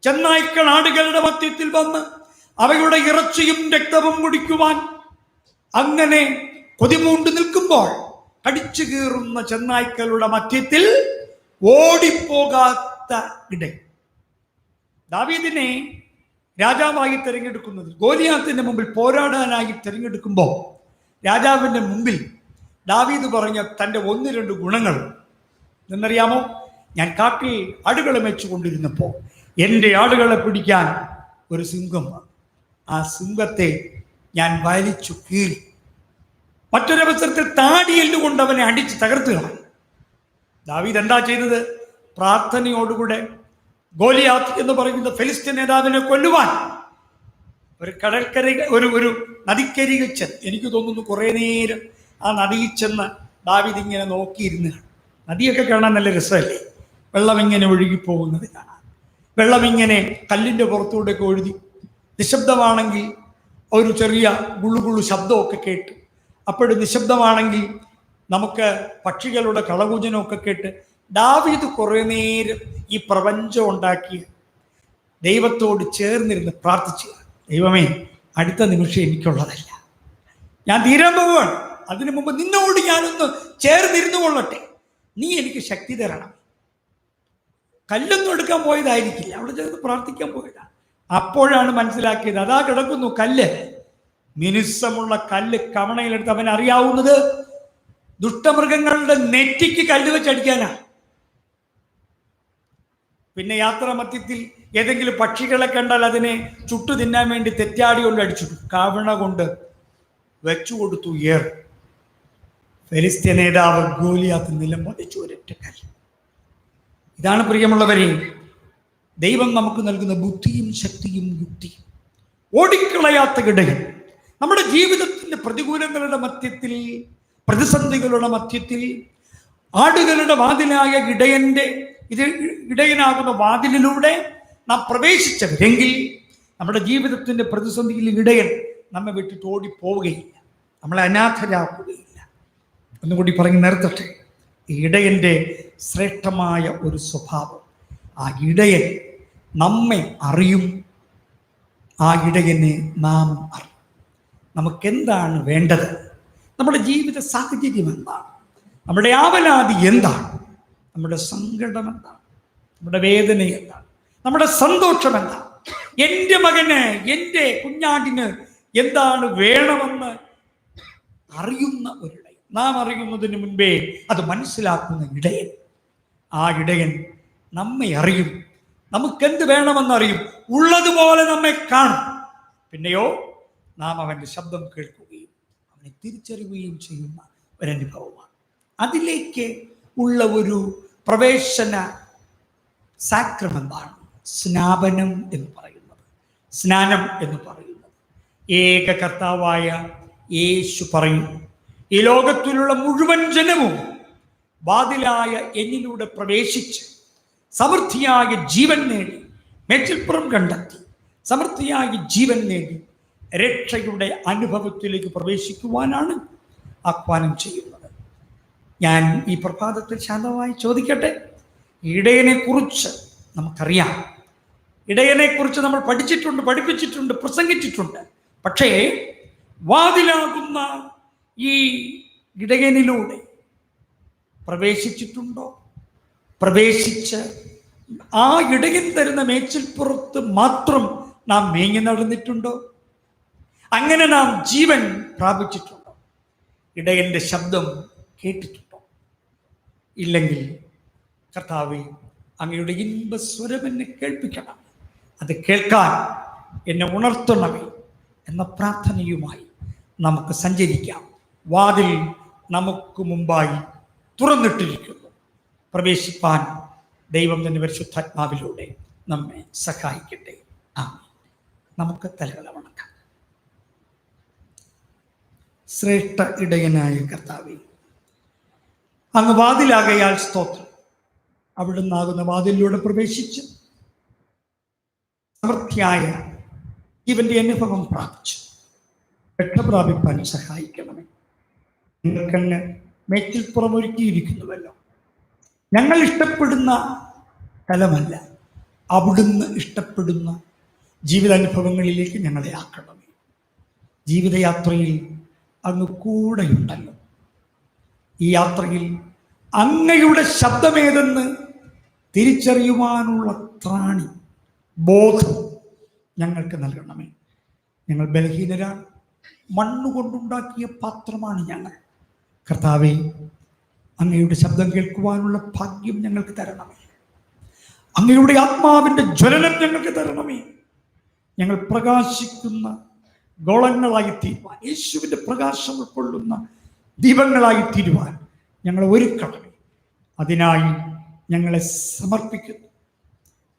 ചെന്നായ്ക്കൾ ആടുകളുടെ മധ്യത്തിൽ വന്ന് അവയുടെ ഇറച്ചിയും രക്തവും കുടിക്കുവാൻ അങ്ങനെ കൊതിമൂണ്ട് നിൽക്കുമ്പോൾ കടിച്ചു കീറുന്ന ചെന്നായ്ക്കളുടെ മധ്യത്തിൽ ഓടിപ്പോകാത്ത ഇടയൻ. ദാവീദിനെ രാജാവായി തിരഞ്ഞെടുക്കുന്നത്, ഗോലിയാത്തിന്റെ മുമ്പിൽ പോരാടാനായി തിരഞ്ഞെടുക്കുമ്പോൾ രാജാവിന്റെ മുമ്പിൽ ദാവീദ് പറഞ്ഞ തൻ്റെ 1-2 ഗുണങ്ങൾ എന്നറിയാമോ? ഞാൻ കാട്ടിൽ ആടുകളെ മേച്ചുകൊണ്ടിരുന്നപ്പോൾ എൻ്റെ ആടുകളെ പിടിക്കാൻ ഒരു സിംഹം വന്നു. ആ സിംഹത്തെ ഞാൻ വലിച്ചു കീറി. മറ്റൊരവസരത്തിൽ താടിയെല്ലുകൊണ്ട് അവനെ അടിച്ച് തകർത്ത് കളഞ്ഞു. ദാവീദ് എന്താ ചെയ്തത്? പ്രാർത്ഥനയോടുകൂടെ ഗോലിയാത്ത് എന്ന് പറയുന്ന ഫെലിസ്ത്യൻ നേതാവിനെ കൊല്ലുവാൻ ഒരു ഒരു നദിക്കരികിൽ ചെന്ന്, എനിക്ക് തോന്നുന്നു കുറേ നേരം ആ നദിയിൽ ചെന്ന് ദാവീദ് ഇങ്ങനെ നോക്കിയിരുന്ന്. നദിയൊക്കെ കാണാൻ നല്ല രസമല്ലേ? വെള്ളം ഇങ്ങനെ ഒഴുകിപ്പോകുന്നത് കാണാൻ. വെള്ളം ഇങ്ങനെ കല്ലിൻ്റെ പുറത്തൂടെയൊക്കെ ഒഴുകി, നിശബ്ദമാണെങ്കിൽ ഒരു ചെറിയ ഗുളുഗുളു ശബ്ദമൊക്കെ കേട്ട്, അപ്പോഴും നിശബ്ദമാണെങ്കിൽ നമുക്ക് പക്ഷികളുടെ കളകൂജനമൊക്കെ കേട്ട് ദാവീദ് കുറേ നേരം ഈ പ്രപഞ്ചം ഉണ്ടാക്കി ദൈവത്തോട് ചേർന്നിരുന്ന് പ്രാർത്ഥിച്ചു. ദൈവമേ, അടുത്ത നിമിഷം എനിക്കുള്ളതല്ല, ഞാൻ തീരാൻ പോവുകയാണ്. അതിനു മുമ്പ് നിന്നോട് ഞാനൊന്ന് ചേർന്നിരുന്നു കൊള്ളട്ടെ, നീ എനിക്ക് ശക്തി തരണം. കല്ലൊന്നും എടുക്കാൻ പോയതായിരിക്കില്ല, അവിടെ ചേർന്ന് പ്രാർത്ഥിക്കാൻ പോയതാണ്. അപ്പോഴാണ് മനസ്സിലാക്കിയത്, അതാ കിടക്കുന്നു കല്ല്, മിനുസമുള്ള കല്ല്. കവണയിലെടുത്ത് അവൻ അറിയാവുന്നത് ദുഷ്ടമൃഗങ്ങളുടെ നെറ്റിക്ക് കല്ല് വെച്ചടിക്കാനാണ്. പിന്നെ യാത്രാ മധ്യത്തിൽ ഏതെങ്കിലും പക്ഷികളെ കണ്ടാൽ അതിനെ ചുട്ടു തിന്നാൻ വേണ്ടി തെറ്റാടി കൊണ്ട് അടിച്ചു, കവണ കൊണ്ട് വെച്ചു കൊടുത്തു ഏർ. ഫെലിസ്ത്യ നേതാവ് ഗോലിയാത്ത് നിലം പതിച്ചു ഒരൊറ്റ കല്ല്. ഇതാണ് പ്രിയമുള്ളവരെ ദൈവം നമുക്ക് നൽകുന്ന ബുദ്ധിയും ശക്തിയും യുക്തിയും. ഓടിക്കളയാത്ത ഇടയൻ. നമ്മുടെ ജീവിതത്തിന്റെ പ്രതികൂലങ്ങളുടെ മധ്യത്തിൽ, പ്രതിസന്ധികളുടെ മധ്യത്തിൽ ആടുകളുടെ വാതിലായ ഇടയനാകുന്ന വാതിലിലൂടെ നാം പ്രവേശിച്ചവരെങ്കിൽ നമ്മുടെ ജീവിതത്തിന്റെ പ്രതിസന്ധിയിൽ ഇടയൻ നമ്മെ വിട്ടിട്ട് ഓടിപ്പോവുകയില്ല, നമ്മളെ അനാഥരാക്കുകയില്ല. ഒന്നുകൂടി പറഞ്ഞ് നിർത്തട്ടെ. ഈ ഇടയൻ്റെ ശ്രേഷ്ഠമായ ഒരു സ്വഭാവം, ആ ഇടയൻ നമ്മെ അറിയും, ആ ഇടയനെ നാം അറിയും. നമുക്കെന്താണ് വേണ്ടത്, നമ്മുടെ ജീവിത സാഹചര്യം എന്താണ്, നമ്മുടെ ആവലാതി എന്താണ്, നമ്മുടെ സങ്കടം എന്താണ്, നമ്മുടെ വേദന എന്താണ്, നമ്മുടെ സന്തോഷം എന്താണ്, എൻ്റെ മകന്, എൻ്റെ കുഞ്ഞാടിന് എന്താണ് വേണമെന്ന് അറിയുന്ന ഒരു ഇടയൻ. നാം അറിയുന്നതിന് മുൻപേ അത് മനസ്സിലാക്കുന്ന ഇടയൻ. ആ ഇടയൻ നമ്മെ അറിയും, നമുക്കെന്ത് വേണമെന്നറിയും, ഉള്ളതുപോലെ നമ്മെ കാണും. പിന്നെയോ നാം അവൻ്റെ ശബ്ദം കേൾക്കുകയും അവനെ തിരിച്ചറിയുകയും ചെയ്യുന്ന ഒരനുഭവമാണ്. അതിലേക്ക് ഉള്ള ഒരു പ്രവേശന സാക്രമെന്താണ്? സ്നാപനം എന്ന് പറയുന്നത്, സ്നാനം എന്ന് പറയുന്നത്. ഏക കർത്താവായ യേശു പറയുന്നു, ഈ ലോകത്തിലുള്ള മുഴുവൻ ജനവും വാതിലായ എന്നിലൂടെ പ്രവേശിച്ച് സമൃദ്ധിയായ ജീവൻ നേടി, മേച്ചിൽപ്പുറം കണ്ടെത്തി സമൃദ്ധിയായ ജീവൻ നേടി രക്ഷയുടെ അനുഭവത്തിലേക്ക് പ്രവേശിക്കുവാനാണ് ആഹ്വാനം ചെയ്യുന്നത്. ഞാൻ ഈ പ്രഭാതത്തിൽ ശാന്തമായി ചോദിക്കട്ടെ, ഇടയനെ കുറിച്ച് നമുക്കറിയാം, ഇടയനെ കുറിച്ച് നമ്മൾ പഠിച്ചിട്ടുണ്ട്, പഠിപ്പിച്ചിട്ടുണ്ട്, പ്രസംഗിച്ചിട്ടുണ്ട്. പക്ഷേ വാതിലാകുന്ന ഈ ഇടയനിലൂടെ പ്രവേശിച്ചിട്ടുണ്ടോ? പ്രവേശിച്ച് ആ ഇടയൻ തരുന്ന മേച്ചിൽപ്പുറത്ത് മാത്രം നാം മേങ്ങി നടന്നിട്ടുണ്ടോ? അങ്ങനെ നാം ജീവൻ പ്രാപിച്ചിട്ടുണ്ടോ? ഇടയന്റെ ശബ്ദം കേട്ടിട്ടുണ്ടോ? ഇല്ലെങ്കിൽ കർത്താവേ, അങ്ങയുടെ ഇൻപസ്വരം എന്നെ കേൾപ്പിക്കണം, അത് കേൾക്കാൻ എന്നെ ഉണർത്തണമേ എന്ന പ്രാർത്ഥനയുമായി നമുക്ക് സഞ്ചരിക്കാം. വാതിൽ നമുക്ക് മുമ്പായി തുറന്നിട്ടിരിക്കുന്നു. പ്രവേശിപ്പാൻ ദൈവം തന്നെ പരിശുദ്ധാത്മാവിലൂടെ നമ്മെ സഹായിക്കട്ടെ. ആമേൻ. നമുക്ക് തലകളെ വണക്കാം. ശ്രേഷ്ഠ ഇടയനായ കർത്താവേ, അങ്ങ് വാതിലാകയാൽ സ്തോത്രം. അവിടുന്ന് ആകുന്ന വാതിലിലൂടെ പ്രവേശിച്ച് സമൃദ്ധിയായ ഇവന്റെ അനുഭവം പ്രാപിച്ചു രക്ഷ പ്രാപിപ്പാൻ സഹായിക്കണമേ. നിങ്ങൾക്കങ്ങ് മേച്ചിൽപ്പുറമൊരുക്കിയിരിക്കുന്നുവല്ലോ. ഞങ്ങൾ ഇഷ്ടപ്പെടുന്ന തലമല്ല, അവിടുന്ന് ഇഷ്ടപ്പെടുന്ന ജീവിതാനുഭവങ്ങളിലേക്ക് ഞങ്ങളെ ആക്കണമേ. ജീവിതയാത്രയിൽ അങ്ങ് കൂടെയുണ്ടല്ലോ. ഈ യാത്രയിൽ അങ്ങയുടെ ശബ്ദമേതെന്ന് തിരിച്ചറിയുവാനുള്ള ത്രാണി, ബോധം ഞങ്ങൾക്ക് നൽകണമേ. ഞങ്ങൾ ബലഹീനരാണ്, മണ്ണുകൊണ്ടുണ്ടാക്കിയ പാത്രമാണ് ഞങ്ങൾ. കർത്താവേ, അങ്ങയുടെ ശബ്ദം കേൾക്കുവാനുള്ള ഭാഗ്യം ഞങ്ങൾക്ക് തരണമേ. അങ്ങയുടെ ആത്മാവിൻ്റെ ജ്വലനം ഞങ്ങൾക്ക് തരണമേ. ഞങ്ങൾ പ്രകാശിക്കുന്ന ഗോളങ്ങളായി തീരുവാൻ, യേശുവിൻ്റെ പ്രകാശം ഉൾക്കൊള്ളുന്ന ദീപങ്ങളായി തീരുവാൻ ഞങ്ങളെ ഒരുക്കണമേ. അതിനായി ഞങ്ങളെ സമർപ്പിക്കുന്നു.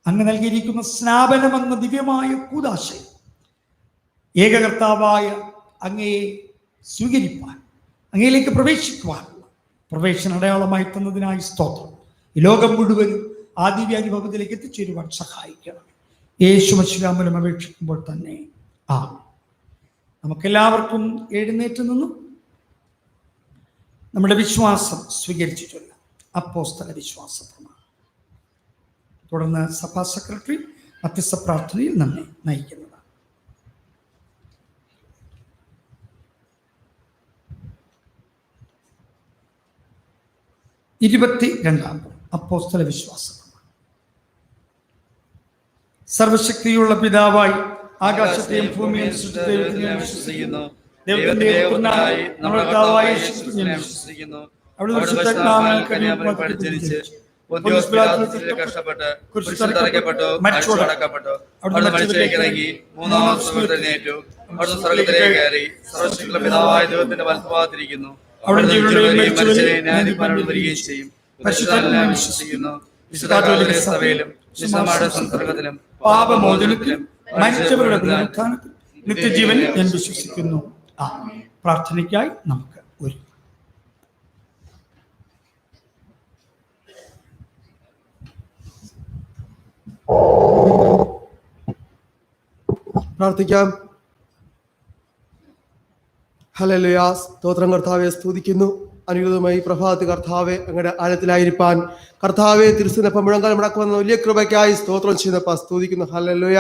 അങ്ങ് നൽകിയിരിക്കുന്ന സ്നാപനമെന്ന ദിവ്യമായ കൂദാശയിൽ ഏകകർത്താവായ അങ്ങയെ സ്വീകരിപ്പാൻ, അങ്ങയിലേക്ക് പ്രവേശിക്കുവാനുള്ള പ്രവേശന അടയാളമായി തന്നതിനായി സ്തോത്രം. ഈ ലോകം മുഴുവനും ആ ദിവ്യാനുഭവത്തിലേക്ക് എത്തിച്ചേരുവാൻ സഹായിക്കണം. യേശു മശിലാമലും അപേക്ഷിക്കുമ്പോൾ തന്നെ നമുക്കെല്ലാവർക്കും എഴുന്നേറ്റ് നിന്നും നമ്മുടെ വിശ്വാസം സ്വീകരിച്ചിട്ടുള്ള അപ്പോസ്തല വിശ്വാസ പ്രമാണം, തുടർന്ന് സഭാ സെക്രട്ടറി മധ്യസ്ഥ പ്രാർത്ഥനയിൽ നമ്മെ നയിക്കുന്നതാണ്. ഇരുപത്തിരണ്ടാമത് അപ്പോസ്തല വിശ്വാസ പ്രമാണം. സർവശക്തിയുള്ള പിതാവായി ആകാശത്തെയും ഭൂമിയെയും സൃഷ്ടിച്ച ദൈവത്തിൽ ഞാൻ വിശ്വസിക്കുന്നു. ദൈവത്തിന്റെ ഏകപുത്രനായ നമ്മുടെ കർത്താവായ യേശുക്രിസ്തുവിൽ ഞാൻ വിശ്വസിക്കുന്നു. അവിടുന്ന് പരിശുദ്ധാത്മാവിനാൽ കന്യാകുമാരിയിൽ ജനിച്ച് പൊന്തിയോസ് പിലാത്തോസിൽ കഷ്ടപ്പെട്ട് കുരിശിൽ തറയ്ക്കപ്പെട്ടു, മരിച്ചടക്കപ്പെട്ടു. അവിടുന്ന് മരിച്ചവരിലേക്ക് ഇറങ്ങി മൂന്നാം ദിവസം ഉയർത്തെഴുന്നേറ്റു. അവിടുന്ന് സ്വർഗ്ഗത്തിലേക്ക് കയറി സർവശക്തിയുള്ള പിതാവായ ദൈവത്തിന്റെ വലത്തുഭാഗത്തിരിക്കുന്നു. അവിടുന്ന് ജീവനുള്ളവരെയും മരിച്ചവരെയും ന്യായവിധിപ്പാൻ വരികയും ചെയ്യും. പരിശുദ്ധാത്മാവിൽ ഞാൻ വിശ്വസിക്കുന്നു. വിശുദ്ധ കത്തോലിക്ക സഭയിലും വിശുദ്ധന്മാരുടെ സംസർഗത്തിലും പാപമോചനത്തിലും മരിച്ചവരുടെ പുനരുത്ഥാനത്തിലും നിത്യജീവനിൽ ഞാൻ വിശ്വസിക്കുന്നു. പ്രാർത്ഥനയ്ക്കായി നമുക്ക് ഒരുങ്ങാം. പ്രാർത്ഥിക്കാം. ഹല്ലേലൂയ. സ്തോത്രം കർത്താവെ, സ്തുതിക്കുന്നു. അനുഗ്രഹമായി പ്രഭാതത്തിൽ കർത്താവെ അങ്ങയുടെ ആഴത്തിലായിരിക്കാൻ കർത്താവെ തിരുസനപ്പം മുഴങ്കാൽ മുടക്കുന്ന വലിയ കൃപയ്ക്കായി സ്തോത്രം ചെയ്യുന്നപ്പ സ്തുതിക്കുന്നു. ഹല്ലേലൂയ.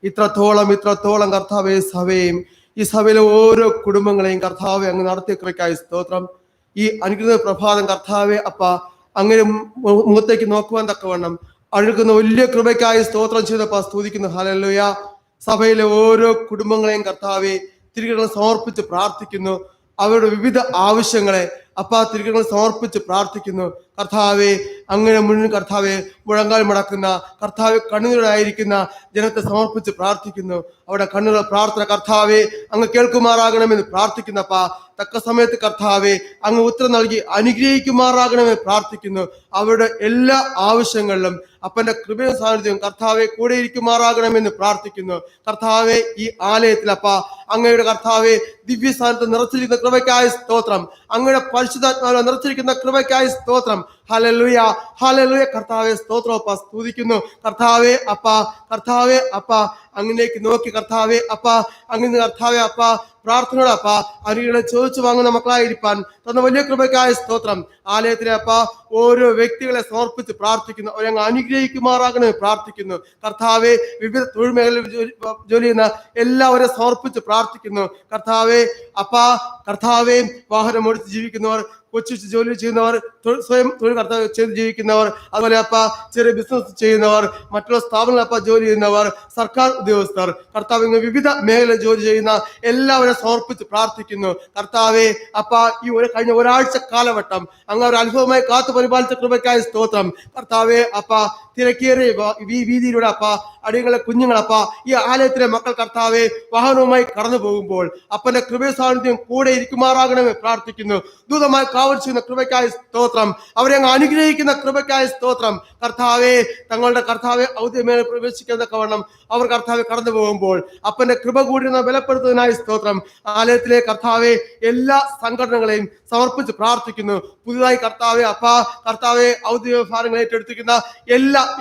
ഇത്രത്തോളം കർത്താവെ സഭയും ഈ സഭയിലെ ഓരോ കുടുംബങ്ങളെയും കർത്താവെ അങ്ങ് നടത്തിയ കൃപയ്ക്കായി സ്തോത്രം. ഈ അനുഗ്രഹ പ്രഭാതം കർത്താവെ അപ്പ അങ്ങനെ മുഖത്തേക്ക് നോക്കുവാൻ തക്കവണ്ണം അഴുകുന്ന വലിയ കൃപയ്ക്കായി സ്തോത്രം ചെയ്തപ്പ സ്തുതിക്കുന്നു. ഹല്ലേലൂയ. സഭയിലെ ഓരോ കുടുംബങ്ങളെയും കർത്താവെ തിരുകരങ്ങൾ സമർപ്പിച്ച് പ്രാർത്ഥിക്കുന്നു. അവരുടെ വിവിധ ആവശ്യങ്ങളെ തിരുകരങ്ങൾ സമർപ്പിച്ച് പ്രാർത്ഥിക്കുന്നു. കർത്താവെ അങ്ങനെ മുന്നിൽ കർത്താവെ മുഴങ്കാൽ മുടക്കുന്ന കർത്താവെ കണ്ണുനീരായിരിക്കുന്ന ജനത്തെ സമർപ്പിച്ച് പ്രാർത്ഥിക്കുന്നു. അവിടെ കണ്ണുള്ള പ്രാർത്ഥന കർത്താവെ അങ്ങ് കേൾക്കുമാറാകണമെന്ന് പ്രാർത്ഥിക്കുന്നപ്പ തക്ക സമയത്ത് കർത്താവെ അങ്ങ് ഉത്തരം നൽകി അനുഗ്രഹിക്കുമാറാകണമെന്ന് പ്രാർത്ഥിക്കുന്നു. അവരുടെ എല്ലാ ആവശ്യങ്ങളിലും അപ്പന്റെ കൃപയും സാന്നിധ്യവും കർത്താവെ കൂടെ ഇരിക്കുമാറാകണമെന്ന് പ്രാർത്ഥിക്കുന്നു. കർത്താവെ ഈ ആലയത്തിൽ അങ്ങയുടെ കർത്താവെ ദിവ്യ സാന്നിധ്യം നിറച്ചിരിക്കുന്ന കൃപയ്ക്കായ സ്തോത്രം. അങ്ങയുടെ പരിശുദ്ധാത്മാവിനെ നിറച്ചിരിക്കുന്ന കൃപയ്ക്കായ സ്തോത്രം. Hallelujah, hallelujah. കർത്താവെ സ്തോത്രം സ്തുതിക്കുന്നു. കർത്താവെ അങ്ങനെയൊക്കെ നോക്കി കർത്താവെ അങ്ങനെ കർത്താവെ പ്രാർത്ഥനയോട് അനുഗ്രഹങ്ങളെ ചോദിച്ചു വാങ്ങുന്ന മക്കളായിരിക്കാൻ തന്ന വലിയ കൃപയ്ക്കായ സ്തോത്രം. ആലയത്തിലെ ഓരോ വ്യക്തികളെ സമർപ്പിച്ച് പ്രാർത്ഥിക്കുന്നു. അവരങ്ങ് അനുഗ്രഹിക്കുമാറാകണമെന്ന് പ്രാർത്ഥിക്കുന്നു. കർത്താവെ വിവിധ തൊഴിൽ മേഖലയിൽ ജോലി ചെയ്യുന്ന എല്ലാവരെയും സമർപ്പിച്ച് പ്രാർത്ഥിക്കുന്നു. കർത്താവെ വാഹനം ഓടിച്ച് ജീവിക്കുന്നവർ, കൊച്ചു ജോലി ചെയ്യുന്നവർ, സ്വയം തൊഴിൽ കർത്താവ് ചെയ്ത് ജീവിക്കുന്നവർ, അതുപോലെ ചെറിയ ബിസിനസ് ചെയ്യുന്നവർ, മറ്റുള്ള സ്ഥാപനങ്ങൾ ജോലി ചെയ്യുന്നവർ, സർക്കാർ ഉദ്യോഗസ്ഥർ, കർത്താവ് വിവിധ മേഖലയിൽ ജോലി ചെയ്യുന്ന എല്ലാവരെയും സമർപ്പിച്ച് പ്രാർത്ഥിക്കുന്നു. കർത്താവെ ഈ കഴിഞ്ഞ ഒരാഴ്ച കാലഘട്ടം അങ്ങ് ഒരു അനുഭവമായി കാത്തു പരിപാലിച്ച കൃപയ്ക്കായ സ്തോത്രം. കർത്താവെ തിരക്കേറിയ ഈ വീതിയിലൂടെ അടിയങ്ങളെ കുഞ്ഞുങ്ങൾ ഈ ആലയത്തിലെ മക്കൾ കർത്താവെ വാഹനവുമായി കടന്നു പോകുമ്പോൾ അപ്പന്റെ കൃപ സാന്നിധ്യം കൂടെ ഇരിക്കുമാറാകണമെന്ന് പ്രാർത്ഥിക്കുന്നു. ദൂതമായി കാവൽ ചെയ്യുന്ന കൃപയ്ക്കായി സ്തോത്രം. അവരെ അങ്ങ് അനുഗ്രഹിക്കുന്ന കൃപയ്ക്കായി സ്തോത്രം. കർത്താവെ, തങ്ങളുടെ കർത്താവെ ഔദ്യമേൽ പ്രവേശിക്കുന്നതക്കവണ്ണം അവർ കർത്താവെ കടന്നു പോകുമ്പോൾ അപ്പന്റെ കൃപ കൂടി ബലപ്പെടുത്തുന്നതിനായി സ്തോത്രം. ആലയത്തിലെ കർത്താവെ എല്ലാ സംഘടനകളെയും സമർപ്പിച്ച് പ്രാർത്ഥിക്കുന്നു. പുതുതായി കർത്താവെ ഔദ്യോഗിക ഭാരങ്ങൾ ഏറ്റെടുത്തിരിക്കുന്ന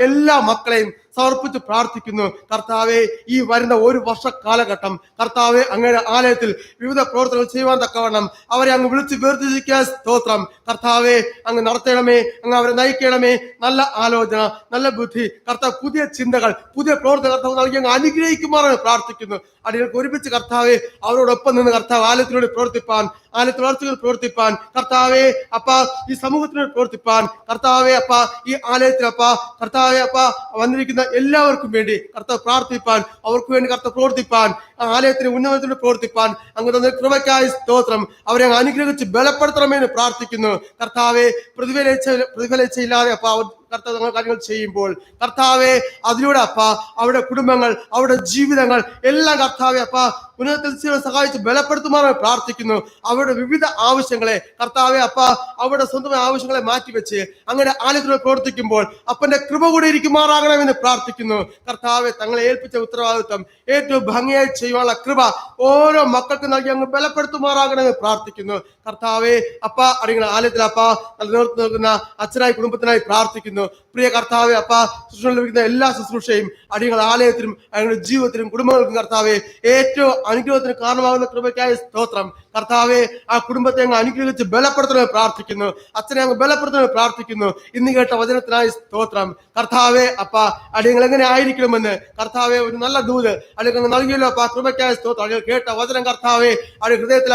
എല്ലാ മക്കളെയും സമർപ്പിച്ച് പ്രാർത്ഥിക്കുന്നു. കർത്താവെ, ഈ വരുന്ന ഒരു വർഷ കാലഘട്ടം കർത്താവെ അങ്ങയുടെ ആലയത്തിൽ വിവിധ പ്രവർത്തനങ്ങൾ ചെയ്യുവാൻ തക്കവണ്ണം അവരെ അങ്ങ് വിളിച്ച് വേർതിരിക്കാൻ സ്തോത്രം. കർത്താവെ, അങ്ങ് നടത്തണമേ, അങ്ങ് അവരെ നയിക്കണമേ. നല്ല ആലോചന, നല്ല ബുദ്ധി, കർത്താവ് പുതിയ ചിന്തകൾ, പുതിയ പ്രവർത്തന കർത്താവ് നൽകി അങ്ങ് അനുഗ്രഹിക്കുമാറാണ് പ്രാർത്ഥിക്കുന്നു. അടികൾക്ക് ഒരുമിച്ച് കർത്താവെ അവരോടൊപ്പം നിന്ന് കർത്താവ് ആലയത്തിലൂടെ പ്രവർത്തിപ്പാൻ, ആലയത്തിൽ വളർച്ചകൾ പ്രവർത്തിപ്പാൻ, കർത്താവെ ഈ സമൂഹത്തിനോട് പ്രവർത്തിപ്പാൻ, കർത്താവെ ഈ ആലയത്തിൽ കർത്താവെ വന്നിരിക്കുന്ന എല്ലാവർക്കും വേണ്ടി കർത്താവ് പ്രാർത്ഥിപ്പാൻ, അവർക്ക് വേണ്ടി കർത്താവ് പ്രവർത്തിപ്പാൻ, ആലയത്തിന് ഉന്നതത്തിലൂടെ പ്രവർത്തിപ്പാൻ അങ്ങ് തന്ന കൃപയ്ക്കായി സ്തോത്രം. അവരെ അനുഗ്രഹിച്ച് ബലപ്പെടുത്തണമെന്ന് പ്രാർത്ഥിക്കുന്നു. കർത്താവെ, പ്രതിഫലിച്ചില്ലാതെ അവർ കർത്താവ് കാര്യങ്ങൾ ചെയ്യുമ്പോൾ കർത്താവെ അതിലൂടെ അവരുടെ കുടുംബങ്ങൾ, അവരുടെ ജീവിതങ്ങൾ എല്ലാം കർത്താവെ ഉന്നതത്തിൽ സഹായിച്ച് ബലപ്പെടുത്തുമാറാൻ പ്രാർത്ഥിക്കുന്നു. അവരുടെ വിവിധ ആവശ്യങ്ങളെ കർത്താവെ അവരുടെ സ്വന്തമായ ആവശ്യങ്ങളെ മാറ്റിവെച്ച് അങ്ങനെ ആലയത്തിലൂടെ പ്രവർത്തിക്കുമ്പോൾ അപ്പന്റെ കൃപ കൂടി ഇരിക്കുമാറാകണമെന്ന് പ്രാർത്ഥിക്കുന്നു. കർത്താവെ, തങ്ങളെ ഏൽപ്പിച്ച ഉത്തരവാദിത്വം ഏറ്റവും ഭംഗിയായി ചെയ്യുവാനുള്ള കൃപ ഓരോ മക്കൾക്ക് നൽകി അങ്ങ് ബലപ്പെടുത്തുമാറാകണമെന്ന് പ്രാർത്ഥിക്കുന്നു. കർത്താവെ, അടിങ്ങൾ ആലയത്തിൽ നേതൃത്വം നൽകുന്ന അച്ഛനായി കുടുംബത്തിനായി പ്രാർത്ഥിക്കുന്നു. പ്രിയ കർത്താവെ, ശുശ്രൂഷ ലഭിക്കുന്ന എല്ലാ ശുശ്രൂഷയും അടികൾ ആലയത്തിലും അയാളുടെ ജീവിതത്തിലും കുടുംബങ്ങൾക്കും കർത്താവെ ഏറ്റവും അനുഗ്രഹത്തിന് കാരണമാകുന്ന കൃപയ്ക്കായി സ്തോത്രം. കർത്താവെ, ആ കുടുംബത്തെ അങ്ങ് അനുഗ്രഹിച്ച് ബലപ്പെടുത്തണമെന്ന് പ്രാർത്ഥിക്കുന്നു. അച്ഛനെ അങ്ങ് ബലപ്പെടുത്തണമെന്ന് പ്രാർത്ഥിക്കുന്നു. ഇന്ന് കേട്ട വചനത്തിനായി സ്തോത്രം. കർത്താവെ, അടിയങ്ങൾ എങ്ങനെ ആയിരിക്കണമെന്ന് കർത്താവെ ഒരു നല്ല ദൂത് അടിയങ്ങൾ നൽകിയല്ലോ. കൃപയ്ക്കായി സ്തോത്രം. അടികൾ കേട്ട വചനം കർത്താവെ അടി ഹൃദയത്തിൽ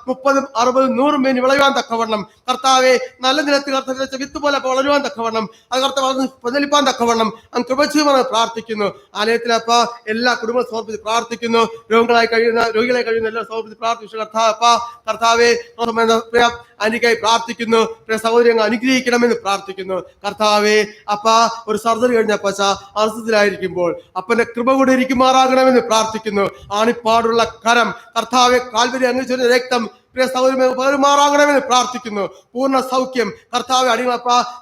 30, 60, 100 മേനി വിളയുവാൻ തക്കവണ്ണം കർത്താവെ നല്ല നിലത്ത് കർത്താവ് വിത്ത് പോലെ വളരുവാൻ തക്കവണ്ണം അത് കർത്താവ് പ്രചലിപ്പാൻ തക്കവണ്ണം അങ്ങ് കൃപ ചെയ്യുമെന്ന് പ്രാർത്ഥിക്കുന്നു. ആലയത്തിൽ എല്ലാ കുടുംബവും സമർപ്പിച്ച് പ്രാർത്ഥിക്കുന്നു. രോഗികളെ കഴിയുന്ന എല്ലാം സമർപ്പിച്ച് പ്രാർത്ഥിച്ചു. കർത്താവെ എനിക്കായി പ്രാർത്ഥിക്കുന്നു. സഹോദരി അങ്ങ് അനുഗ്രഹിക്കണമെന്ന് പ്രാർത്ഥിക്കുന്നു. കർത്താവെ, ഒരു സർജറി കഴിഞ്ഞ അർത്ഥത്തിലായിരിക്കുമ്പോൾ അപ്പന്റെ കൃപ കൂടെ ഇരിക്കുമാറാകണമെന്ന് പ്രാർത്ഥിക്കുന്നു. ആണിപ്പാടുള്ള കരം കർത്താവെ, കാൽവരി അങ്ങ് ചൊരിഞ്ഞ രക്തം പ്രിയ സഹോദരനെ പകരുമാറാകണമെന്ന് പ്രാർത്ഥിക്കുന്നു. പൂർണ്ണ സൗഖ്യം കർത്താവെ, അടിയങ്ങൾ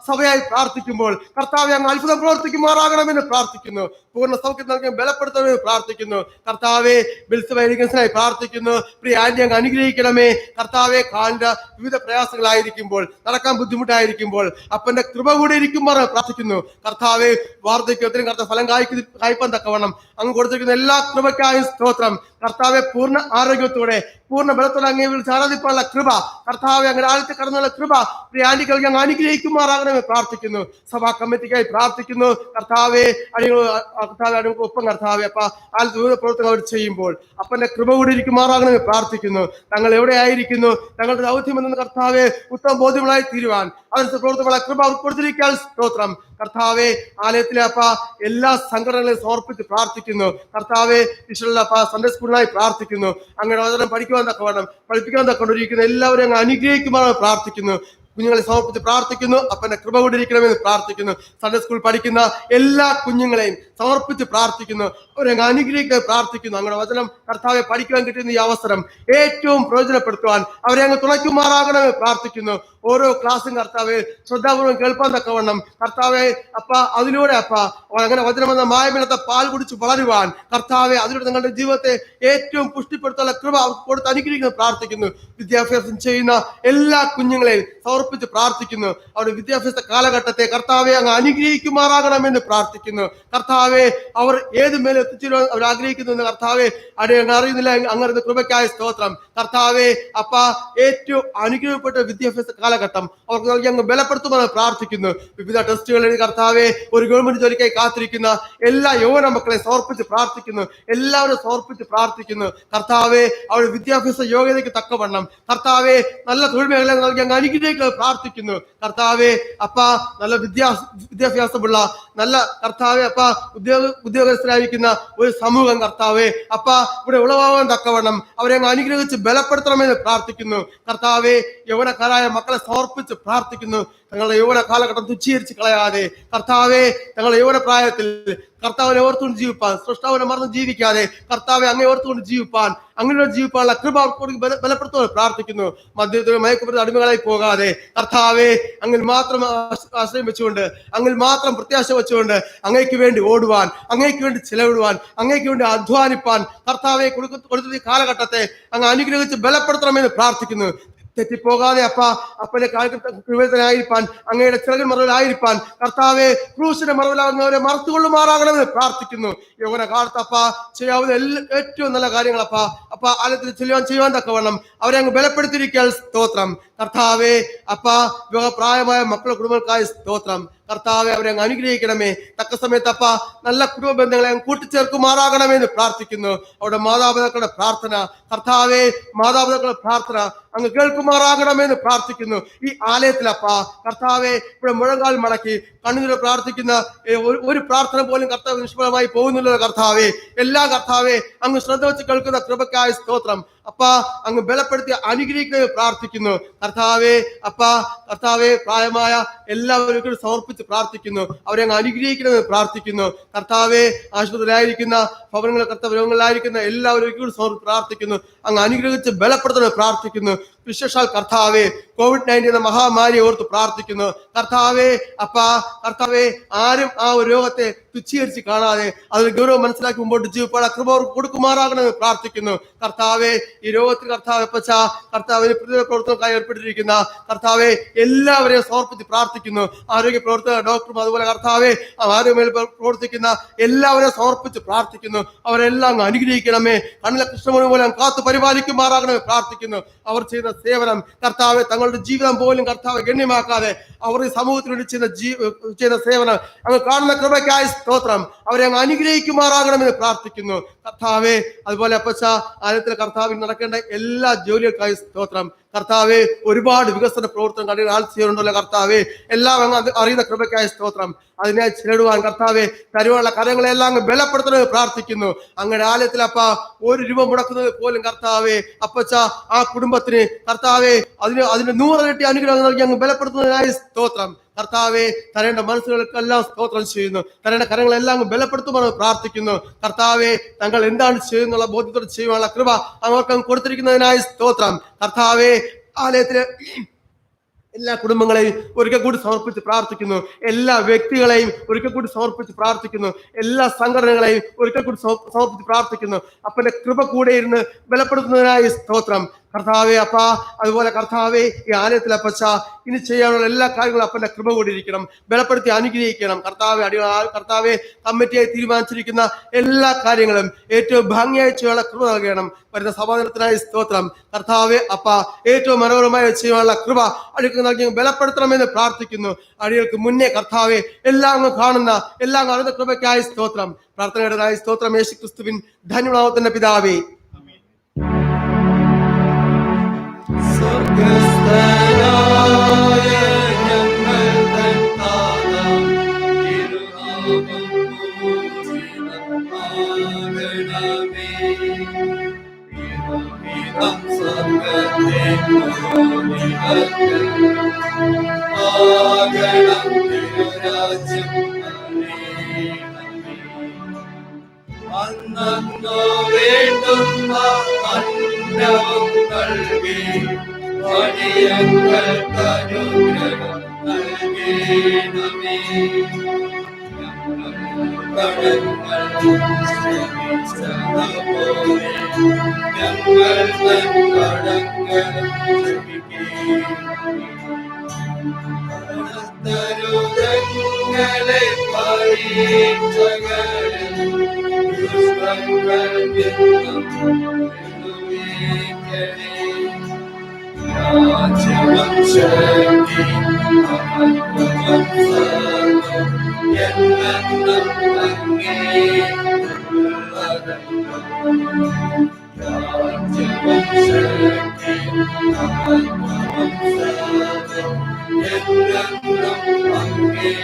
സഭയായി പ്രാർത്ഥിക്കുമ്പോൾ കർത്താവെ അങ്ങ് അത്ഭുതം പ്രവർത്തിക്കുമാറാകണമെന്ന് പ്രാർത്ഥിക്കുന്നു. പൂർണ്ണ സൗഖ്യം നൽകി ബലപ്പെടുത്തണമെന്ന് പ്രാർത്ഥിക്കുന്നു. കർത്താവെ, ബിൽസനായി പ്രാർത്ഥിക്കുന്നു. പ്രിയ ആന്റി അങ്ങ് അനുഗ്രഹിക്കണമേ. കർത്താവെ, കാലിന്റെ വിവിധ പ്രയാസങ്ങളായിരിക്കുമ്പോൾ, നടക്കാൻ ബുദ്ധിമുട്ടായിരിക്കുമ്പോൾ അപ്പന്റെ കൃപ കൂടി ഇരിക്കുമ്പോൾ പ്രാർത്ഥിക്കുന്നു. കർത്താവെ, വാർദ്ധക്യത്തിനും കർത്താവ് ഫലം കായ്പാൻ തക്കവണ്ണം അങ്ങ് കൊടുത്തിരിക്കുന്ന എല്ലാ കൃപയ്ക്കായും സ്തോത്രം. കർത്താവെ, പൂർണ്ണ ആരോഗ്യത്തോടെ പൂർണ്ണ ബലത്തോടെ അങ്ങേ വിളിച്ച് ആരാധിപ്പാനുള്ള കൃപ കർത്താവെ, അങ്ങനെ ആഴത്തിൽ കടന്നുള്ള കൃപ പ്രിയ ആന്റികൾക്ക് അങ്ങ് അനുഗ്രഹിക്കുമാറാകണമെന്ന് പ്രാർത്ഥിക്കുന്നു. സഭാ കമ്മിറ്റിക്കായി പ്രാർത്ഥിക്കുന്നു. കർത്താവെ, ഒപ്പം കർത്താവെ ആലത്ത് വിവിധ പ്രവർത്തനങ്ങൾ അവർ ചെയ്യുമ്പോൾ അപ്പന്റെ കൃപ കൂടി ഇരിക്കുമാറാകണമെന്ന് പ്രാർത്ഥിക്കുന്നു. തങ്ങൾ എവിടെയായിരിക്കുന്നു, തങ്ങളുടെ ദൗത്യം എന്ന കർത്താവെ ഉത്തമ ബോധ്യങ്ങളായി തീരുവാൻ അതിന്റെ പ്രവർത്തനങ്ങളെ കൃപ അവർക്ക് കൊടുത്തിരിക്കാൻ സ്തോത്രം. കർത്താവെ, ആലയത്തിലെ എല്ലാ സംഘടനകളെയും സമർപ്പിച്ച് പ്രാർത്ഥിക്കുന്നു. കർത്താവെ, സൺഡേ സ്കൂളിനായി പ്രാർത്ഥിക്കുന്നു. അങ്ങനെ വചനം പഠിപ്പിക്കാൻ തക്കൊണ്ടിരിക്കുന്ന എല്ലാവരെയും അങ്ങ് അനുഗ്രഹിക്കുമാറാണ് പ്രാർത്ഥിക്കുന്നു. കുഞ്ഞുങ്ങളെ സമർപ്പിച്ച് പ്രാർത്ഥിക്കുന്നു. അപ്പന്റെ കൃപ കൊണ്ടിരിക്കണമെന്ന് പ്രാർത്ഥിക്കുന്നു. സൺഡേ സ്കൂൾ പഠിക്കുന്ന എല്ലാ കുഞ്ഞുങ്ങളെയും സമർപ്പിച്ച് പ്രാർത്ഥിക്കുന്നു. അവരെ അനുഗ്രഹിക്കാൻ പ്രാർത്ഥിക്കുന്നു. അങ്ങനെ വചനം കർത്താവെ പഠിക്കുവാൻ കിട്ടുന്ന ഈ അവസരം ഏറ്റവും പ്രയോജനപ്പെടുത്തുവാൻ അവരെ അങ്ങ് തുണയ്ക്കുമാറാകണമെന്ന് പ്രാർത്ഥിക്കുന്നു. ഓരോ ക്ലാസ്സും കർത്താവെ ശ്രദ്ധാപൂർവ്വം കേൾപ്പാൻ തക്കവണ്ണം കർത്താവെ അതിലൂടെ അങ്ങനെ വചനമെന്ന മായമില്ലാത്ത പാൽ കുടിച്ച് വളരുവാൻ കർത്താവെ അതിലൂടെ നിങ്ങളുടെ ജീവിതത്തെ ഏറ്റവും പുഷ്ടിപ്പെടുത്താനുള്ള കൃപ കൊടുത്ത് അനുഗ്രഹിക്കുന്നു പ്രാർത്ഥിക്കുന്നു. വിദ്യാഭ്യാസം ചെയ്യുന്ന എല്ലാ കുഞ്ഞുങ്ങളെയും സമർപ്പിച്ച് പ്രാർത്ഥിക്കുന്നു. അവരുടെ വിദ്യാഭ്യാസ കാലഘട്ടത്തെ കർത്താവെ അങ്ങ് അനുഗ്രഹിക്കുമാറാകണമെന്ന് പ്രാർത്ഥിക്കുന്നു. കർത്താവെ, അവർ ഏത് മേലെ എത്തിച്ചേരുവാൻ അവർ ആഗ്രഹിക്കുന്നു കർത്താവെ അങ്ങ് അറിയുന്നില്ല. അങ്ങനെ കൃപയ്ക്കായ സ്തോത്രം. കർത്താവെ, ഏറ്റവും അനുഗ്രഹപ്പെട്ട വിദ്യാഭ്യാസ കാലഘട്ടം അവർക്ക് നൽകി അങ്ങ് ബലപ്പെടുത്തുമെന്ന് പ്രാർത്ഥിക്കുന്നു. വിവിധ ടെസ്റ്റുകൾ എഴുതി കർത്താവെ ഒരു ഗവൺമെന്റ് ജോലിക്കായി കാത്തിരിക്കുന്ന എല്ലാ യൗവന മക്കളെ സമർപ്പിച്ച് പ്രാർത്ഥിക്കുന്നു. എല്ലാവരും സമർപ്പിച്ച് പ്രാർത്ഥിക്കുന്നു. കർത്താവെ, അവരുടെ വിദ്യാഭ്യാസ യോഗ്യതയ്ക്ക് തക്കവണ്ണം കർത്താവെ നല്ല തൊഴിൽ മേഖല നൽകി അങ്ങ് അനുഗ്രഹിക്കാൻ പ്രാർത്ഥിക്കുന്നു. കർത്താവെ, നല്ല വിദ്യാഭ്യാസമുള്ള നല്ല കർത്താവെ ഉദ്യോഗസ്ഥരായിരിക്കുന്ന ഒരു സമൂഹം കർത്താവെ ഇവിടെ ഉളവാകാൻ തക്കവണ്ണം അവരെ അങ്ങ് അനുഗ്രഹിച്ച് ബലപ്പെടുത്തണമെന്ന് പ്രാർത്ഥിക്കുന്നു. കർത്താവെ, യൗവനക്കാരായ മക്കളെ സമർപ്പിച്ച് പ്രാർത്ഥിക്കുന്നു. തങ്ങളുടെ യൗവന കാലഘട്ടം തുച്ഛീകരിച്ച് കളയാതെ കർത്താവെ തങ്ങളുടെ യൗവന പ്രായത്തിൽ കർത്താവിനെ ഓർത്തുകൊണ്ട് ജീവിപ്പാൻ, സൃഷ്ടാവിനെ മറന്ന് ജീവിക്കാതെ കർത്താവെ അങ്ങേ ഓർത്തുകൊണ്ട് ജീവിപ്പാൻ, അങ്ങനെയുള്ള ജീവിപ്പാനുള്ള കൃപ ബലപ്പെടുത്തുവാൻ പ്രാർത്ഥിക്കുന്നു. മദ്യത്തിന് മയക്കുമരുന്ന് അടിമകളായി പോകാതെ കർത്താവെ അങ്ങിൽ മാത്രം ആശ്രയം വെച്ചുകൊണ്ട്, അങ്ങിൽ മാത്രം പ്രത്യാശ വെച്ചുകൊണ്ട് അങ്ങേക്ക് വേണ്ടി ഓടുവാൻ, അങ്ങേക്ക് വേണ്ടി ചിലവിടുവാൻ, അങ്ങേക്ക് വേണ്ടി അധ്വാനിപ്പാൻ കർത്താവെ കൊടുത്ത കാലഘട്ടത്തെ അങ്ങ് അനുഗ്രഹിച്ച് ബലപ്പെടുത്തണമെന്ന് പ്രാർത്ഥിക്കുന്നു. തെറ്റിപ്പോകാതെ അപ്പനെ കൃപനായിരിക്കാൻ, അങ്ങയുടെ ചിറകിൻ മറവിലായിരിക്കാൻ കർത്താവെ ക്രൂശിന്റെ മറവിലാകുന്നവരെ മറത്തുകൊള്ളുമാറാകണമെന്ന് പ്രാർത്ഥിക്കുന്നു. യൗവന കാലത്ത് ചെയ്യാവുന്ന ഏറ്റവും നല്ല കാര്യങ്ങൾ ആലയത്തിൽ ചെയ്യുവാൻ തക്കവണ്ണം അവരെ അങ്ങ് ബലപ്പെടുത്തിയിരിക്കാൻ സ്തോത്രം. കർത്താവെ പ്രായമായ മക്കളുടെ കുടുംബങ്ങൾക്കായി സ്തോത്രം. കർത്താവെ അവരെ അങ്ങ് അനുഗ്രഹിക്കണമേ. തക്ക സമയത്ത് നല്ല കുടുംബ ബന്ധങ്ങളെ അങ്ങ് കൂട്ടിച്ചേർക്കുമാറാകണമെന്ന് പ്രാർത്ഥിക്കുന്നു. അവിടെ മാതാപിതാക്കളുടെ പ്രാർത്ഥന കർത്താവെ, മാതാപിതാക്കളുടെ പ്രാർത്ഥന അങ്ങ് കേൾക്കുമാറാകണമെന്ന് പ്രാർത്ഥിക്കുന്നു. ഈ ആലയത്തിൽ കർത്താവെ ഇവിടെ മുഴങ്കാൽ മടക്കി കണ്ണുനീർ പ്രാർത്ഥിക്കുന്ന ഒരു പ്രാർത്ഥന പോലും കർത്താവ് നിഷ്ഫലമായി പോകുന്നില്ല. കർത്താവെ എല്ലാ കർത്താവെ അങ്ങ് ശ്രദ്ധ വെച്ച് കേൾക്കുന്ന കൃപയ്ക്കായ സ്തോത്രം. അങ്ങ് ബലപ്പെടുത്തി അനുഗ്രഹിക്കുന്നത് പ്രാർത്ഥിക്കുന്നു. കർത്താവെ പ്രായമായ എല്ലാവരും സമർപ്പിച്ച് പ്രാർത്ഥിക്കുന്നു. അവരെ അങ്ങ് അനുഗ്രഹിക്കണമെന്ന് പ്രാർത്ഥിക്കുന്നു. കർത്താവെ ആശുപത്രിയിലായിരിക്കുന്ന ഭവനങ്ങൾ, രോഗങ്ങളിലായിരിക്കുന്ന എല്ലാവരും സമർപ്പിച്ച് പ്രാർത്ഥിക്കുന്നു. അങ്ങ് അനുഗ്രഹിച്ച് ബലപ്പെടുത്തണമെന്ന് പ്രാർത്ഥിക്കുന്നു. വിശേഷാൽ കർത്താവെ COVID-19 എന്ന മഹാമാരിയെ ഓർത്ത് പ്രാർത്ഥിക്കുന്നു. കർത്താവെ ആരും ആ ഒരു രോഗത്തെ തുച്ഛീകരിച്ച് കാണാതെ അതിന് ഗൗരവം മനസ്സിലാക്കി മുമ്പോട്ട് ജീവിപ്പാട് കൃപ കൊടുക്കുമാറാകണമെന്ന് പ്രാർത്ഥിക്കുന്നു. കർത്താവെ ഈ രോഗത്തിൽ കർത്താവിന് പ്രതിരോധ പ്രവർത്തനങ്ങൾക്കായി ഏർപ്പെട്ടിരിക്കുന്ന കർത്താവെ എല്ലാവരെയും സമർപ്പിച്ച് പ്രാർത്ഥിക്കുന്നു. ആരോഗ്യ പ്രവർത്തകർ, ഡോക്ടറും അതുപോലെ കർത്താവെ ആരോഗ്യമേൽ പ്രവർത്തിക്കുന്ന എല്ലാവരെയും സമർപ്പിച്ച് പ്രാർത്ഥിക്കുന്നു. അവരെല്ലാം അനുഗ്രഹിക്കണമേ. കണ്ണിലെ കൃഷ്ണമണി പോലെ കാത്തു പരിപാലിക്കുമാറാകണമെന്ന് പ്രാർത്ഥിക്കുന്നു. അവർ ചെയ്യുന്ന സേവനം കർത്താവെ തങ്ങളുടെ ജീവിതം പോലും കർത്താവെ ഗണ്യമാക്കാതെ അവർ ഈ സമൂഹത്തിന് വേണ്ടി ചെയ്യുന്ന സേവനം അങ്ങ് കാണുന്ന കൃപയ്ക്കായി സ്തോത്രം. അവരെ അങ്ങ് അനുഗ്രഹിക്കുമാറാകണമെന്ന് പ്രാർത്ഥിക്കുന്നു. കർത്താവെ അതുപോലെ ആലയത്തിൽ കർത്താവിൽ നടക്കേണ്ട എല്ലാ ജോലികൾക്കായി സ്തോത്രം. കർത്താവെ ഒരുപാട് വികസന പ്രവർത്തനം ആൾച്ചയുണ്ടല്ലോ കർത്താവെ, എല്ലാം അങ്ങ് അറിയുന്ന കൃപയ്ക്കായ സ്തോത്രം. അതിനെ ചിലടുവാൻ കർത്താവെ തരുവാനുള്ള കരങ്ങളെല്ലാം അങ്ങ് ബലപ്പെടുത്തണമെന്ന് പ്രാർത്ഥിക്കുന്നു. അങ്ങനെ ആലയത്തിൽ ഒരു രൂപ മുടക്കുന്നത് പോലും കർത്താവെ ആ കുടുംബത്തിന് കർത്താവെ അതിന് 100 ഇരട്ടി അനുഗ്രഹം നൽകി അങ്ങ് ബലപ്പെടുത്തുന്നതിനായി സ്തോത്രം. കർത്താവെ തരേണ്ട മനസ്സുകൾക്കെല്ലാം സ്തോത്രം ചെയ്യുന്നു. തരേണ്ട കരങ്ങളെല്ലാം അങ്ങ് ബലപ്പെടുത്തുമെന്ന് പ്രാർത്ഥിക്കുന്നു. കർത്താവെ തങ്ങൾ എന്താണ് ചെയ്യുന്നുള്ള ബോധ്യത്തോടെ ചെയ്യുവാനുള്ള കൃപ അവർക്ക് അങ്ങ് കൊടുത്തിരിക്കുന്നതിനായി സ്തോത്രം. കർത്താവെ ആലയത്തിലെ എല്ലാ കുടുംബങ്ങളെയും ഒരിക്കൽ കൂടി സമർപ്പിച്ച് പ്രാർത്ഥിക്കുന്നു. എല്ലാ വ്യക്തികളെയും ഒരിക്കൽ കൂടി സമർപ്പിച്ച് പ്രാർത്ഥിക്കുന്നു. എല്ലാ സംഘടനകളെയും ഒരിക്കൽ കൂടി സമർപ്പിച്ച് പ്രാർത്ഥിക്കുന്നു. അപ്പന്റെ കൃപ കൂടെ ഇരുന്ന് ബലപ്പെടുത്തുന്നതിനായി സ്തോത്രം. കർത്താവെ അതുപോലെ കർത്താവെ ഈ ആലയത്തിൽ ഇനി ചെയ്യാനുള്ള എല്ലാ കാര്യങ്ങളും അപ്പന്റെ കൃപ കൂടിയിരിക്കണം, ബലപ്പെടുത്തി അനുഗ്രഹിക്കണം. കർത്താവെ കമ്മിറ്റിയായി തീരുമാനിച്ചിരിക്കുന്ന എല്ലാ കാര്യങ്ങളും ഏറ്റവും ഭംഗിയായി ചെയ്യാനുള്ള കൃപ നൽകണം. വരുന്ന സമാധാനത്തിനായി സ്തോത്രം. കർത്താവെ ഏറ്റവും മനോഹരമായി ചെയ്യാനുള്ള കൃപ അടിക്ക് നൽകി ബലപ്പെടുത്തണമെന്ന് പ്രാർത്ഥിക്കുന്നു. അടികൾക്ക് മുന്നേ കർത്താവെ എല്ലാം അങ്ങ് കാണുന്ന എല്ലാം അറിയുന്ന കൃപയ്ക്കായി സ്തോത്രം. പ്രാർത്ഥനയുടേതായി സ്തോത്രം. യേശു ക്രിസ്തുവിൻ ധന്യനാമത്തിന്റെ പിതാവേ. അന്നു വേണ്ടുന്ന അന്നവും നൽകി വഴിയങ്ങൾക്ക് അനുഗ്രഹം നൽകണമേ. കടങ്ങൾ ക്ഷമിച്ചതുപോലെ ഞങ്ങൾ തൻ കടങ്ങളും ക്ഷമിക്കരുതങ്ങളെ പരീക്ഷകളിൽ ദുഷ്ടങ്ങൾ നിന്നും വിടുവിക്കണേ. രാജ്യവും ശക്തിയും മഹത്വവും സർവ്വവും എന്നെന്നും അങ്ങേയുള്ളതല്ലോ. രാജ്യവും ശക്തിയും മഹത്വവും സർവ്വവും എന്നെന്നും അങ്ങേയുള്ളതല്ലോ.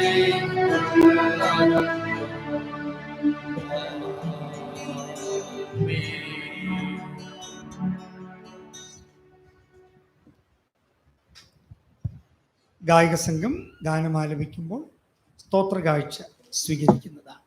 ഗായക സംഘം ഗാനം ആലപിക്കുമ്പോൾ സ്തോത്ര കാഴ്ച സ്വീകരിക്കുന്നതാണ്.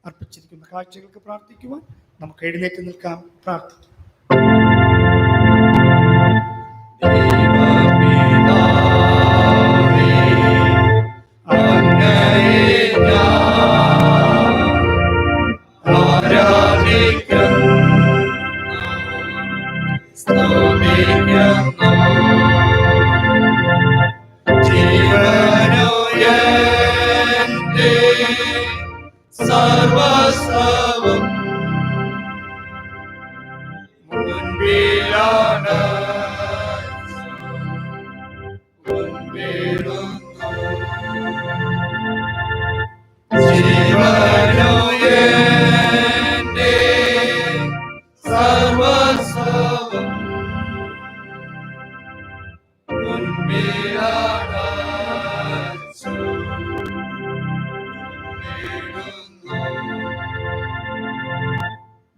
അർപ്പിച്ചിരിക്കുന്ന കാഴ്ചകൾക്ക് പ്രാർത്ഥിക്കുവാൻ നമുക്ക് എഴുന്നേറ്റ് നിൽക്കാം, പ്രാർത്ഥിക്കാം. സർവസ്വവും മുൻപിലാണ് ജീവനോ എന്റെ സർവസ്വവും മുൻപിലാണ്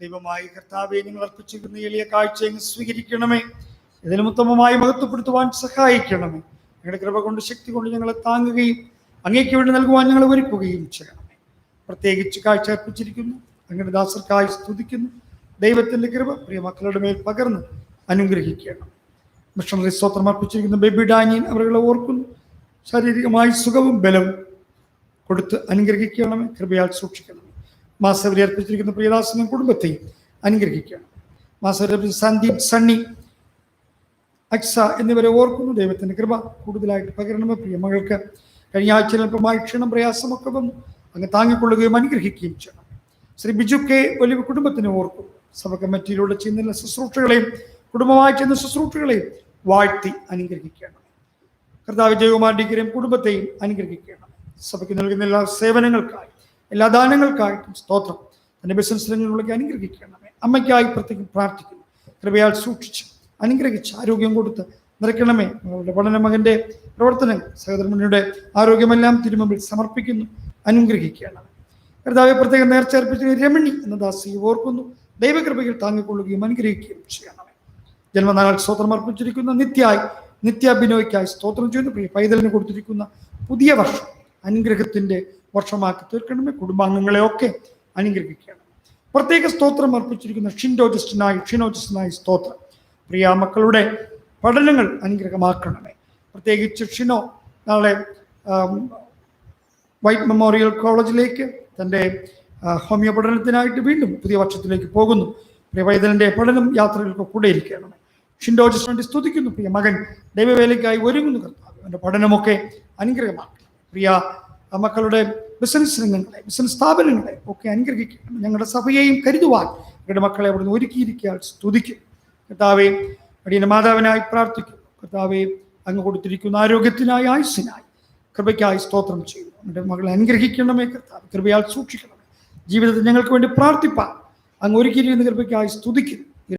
ദൈവമായ കർത്താവെ, നിങ്ങൾ അർപ്പിച്ചിരിക്കുന്ന എളിയ കാഴ്ചയെ സ്വീകരിക്കണമേ. ഇതിലും ഉത്തമമായി മഹത്വപ്പെടുത്തുവാൻ സഹായിക്കണമേ. ഞങ്ങളുടെ കൃപ കൊണ്ട്, ശക്തി കൊണ്ട് ഞങ്ങളെ താങ്ങുകയും അങ്ങേക്ക് വേണ്ടി നൽകുവാൻ ഞങ്ങളെ ഒരുക്കുകയും ചെയ്യണമേ. പ്രത്യേകിച്ച് കാഴ്ച അർപ്പിച്ചിരിക്കുന്നു അങ്ങയുടെ ദാസർക്കായി സ്തുതിക്കുന്നു. ദൈവത്തിന്റെ കൃപ പ്രിയ മക്കളുടെ മേൽ പകർന്ന് അനുഗ്രഹിക്കണം. മിഷണറി സ്തോത്രം അർപ്പിച്ചിരിക്കുന്ന ബേബി ഡാനിയൻ അവരുടെ ഓർക്കുന്നു. ശാരീരികമായി സുഖവും ബലവും കൊടുത്ത് അനുഗ്രഹിക്കണമേ. കൃപയാൽ സൂക്ഷിക്കണമേ. മാസവരി അർപ്പിച്ചിരിക്കുന്ന പ്രിയദാസനും കുടുംബത്തെയും അനുഗ്രഹിക്കണം. മാസവരി സന്ദീപ്, സണ്ണി, അക്സ എന്നിവരെ ഓർക്കുന്നു. ദൈവത്തിന്റെ കൃപ കൂടുതലായിട്ട് പകരണമേ. പ്രിയ മകൾക്ക് കഴിഞ്ഞ ആഴ്ചയിൽ അല്പമായി ക്ഷീണം പ്രയാസമൊക്കെ വന്നു. അങ്ങ് താങ്ങിക്കൊള്ളുകയും അനുഗ്രഹിക്കുകയും ചെയ്യണം. ശ്രീ ബിജു കെ ഒലിവ് കുടുംബത്തിനെ ഓർക്കുന്നു. സഭ കമ്മിറ്റിയിലൂടെ ചെയ്യുന്ന ശുശ്രൂഷകളെയും കുടുംബമായി ചെയ്യുന്ന ശുശ്രൂഷകളെയും വാഴ്ത്തി അനുഗ്രഹിക്കണം. കർത്താവ് ജയകുമാരൻ്റെയും കുടുംബത്തെയും അനുഗ്രഹിക്കണം. സഭയ്ക്ക് നൽകുന്ന എല്ലാ സേവനങ്ങൾക്കായി, എല്ലാ ദാനങ്ങൾക്കായിട്ടും സ്തോത്രം. തന്റെ ബിസിനസ് രംഗങ്ങളിലേക്ക് അനുഗ്രഹിക്കണമേ. അമ്മയ്ക്കായി പ്രത്യേകം പ്രാർത്ഥിക്കുന്നു. കൃപയാൽ സൂക്ഷിച്ച് അനുഗ്രഹിച്ച് ആരോഗ്യം കൊടുത്ത് നിറയ്ക്കണമേ. അവരുടെ പഠന, മകന്റെ പ്രവർത്തനങ്ങൾ, സഹോദരന്മാരുടെ ആരോഗ്യമെല്ലാം തിരുമുമ്പിൽ സമർപ്പിക്കുന്നു. അനുഗ്രഹിക്കണം. കർത്താവെ, പ്രത്യേകം നേർച്ച അർപ്പിച്ച രമണി എന്ന ദാസിയെ ഓർക്കുന്നു. ദൈവകൃപയിൽ താങ്ങിക്കൊള്ളുകയും അനുഗ്രഹിക്കുകയും ചെയ്യണമേ. ജന്മനാൾ സ്തോത്രം അർപ്പിച്ചിരിക്കുന്ന നിത്യ ബിനോയ്ക്കായി സ്തോത്രം ചെയ്യുന്നു. പ്രിയ പൈതലിന് കൊടുത്തിരിക്കുന്ന പുതിയ വർഷം അനുഗ്രഹത്തിന്റെ വർഷമാക്കി തീർക്കണമേ. കുടുംബാംഗങ്ങളെയൊക്കെ അനുഗ്രഹിക്കണം. പ്രത്യേക സ്തോത്രം അർപ്പിച്ചിരിക്കുന്ന ഷിനോ ജസ്റ്റിനായി സ്തോത്രം. പ്രിയ മക്കളുടെ പഠനങ്ങൾ അനുഗ്രഹമാക്കണമേ. പ്രത്യേകിച്ച് ഷിനോ നാളെ വൈറ്റ് മെമ്മോറിയൽ കോളേജിലേക്ക് തൻ്റെ ഹോമിയോ പഠനത്തിനായിട്ട് വീണ്ടും പുതിയ വർഷത്തിലേക്ക് പോകുന്നു. പ്രിയ പൈതലിൻ്റെ പഠനം, യാത്രകൾക്ക് കൂടെ ഇരിക്കണമേ. ഷിൻഡോ ജസ്റ്റിന് സ്തുതിക്കുന്നു. പ്രിയ മകൻ ദൈവവേലയ്ക്കായി ഒരുങ്ങുന്നു. കർത്താവ് അവൻ്റെ പഠനമൊക്കെ അനുഗ്രഹമാക്കണം. പ്രിയ മക്കളുടെ ബിസിനസ് രംഗങ്ങളെ, ബിസിനസ് സ്ഥാപനങ്ങളെ ഒക്കെ അനുഗ്രഹിക്കണം. ഞങ്ങളുടെ സഭയെയും കരുതുവാൻ ഞങ്ങളുടെ മക്കളെ അവിടുന്ന് ഒരുക്കിയിരിക്കാൻ സ്തുതിക്കും. കർത്താവെ, അടിയന്റെ മാതാവിനായി പ്രാർത്ഥിക്കുന്നു. കർത്താവെ, അങ്ങ് കൊടുത്തിരിക്കുന്ന ആരോഗ്യത്തിനായി, ആയുസ്സിനായി, കൃപയ്ക്കായി സ്തോത്രം ചെയ്യുന്നു. എൻ്റെ മകളെ അനുഗ്രഹിക്കണമേ. കർത്താവ്, കൃപയാൽ സൂക്ഷിക്കണമേ. ജീവിതത്തിൽ ഞങ്ങൾക്ക് വേണ്ടി പ്രാർത്ഥിപ്പാൻ അങ്ങ് ഒരുക്കിയിരിക്കുന്ന കൃപയ്ക്കായി സ്തുതിക്കുന്നു.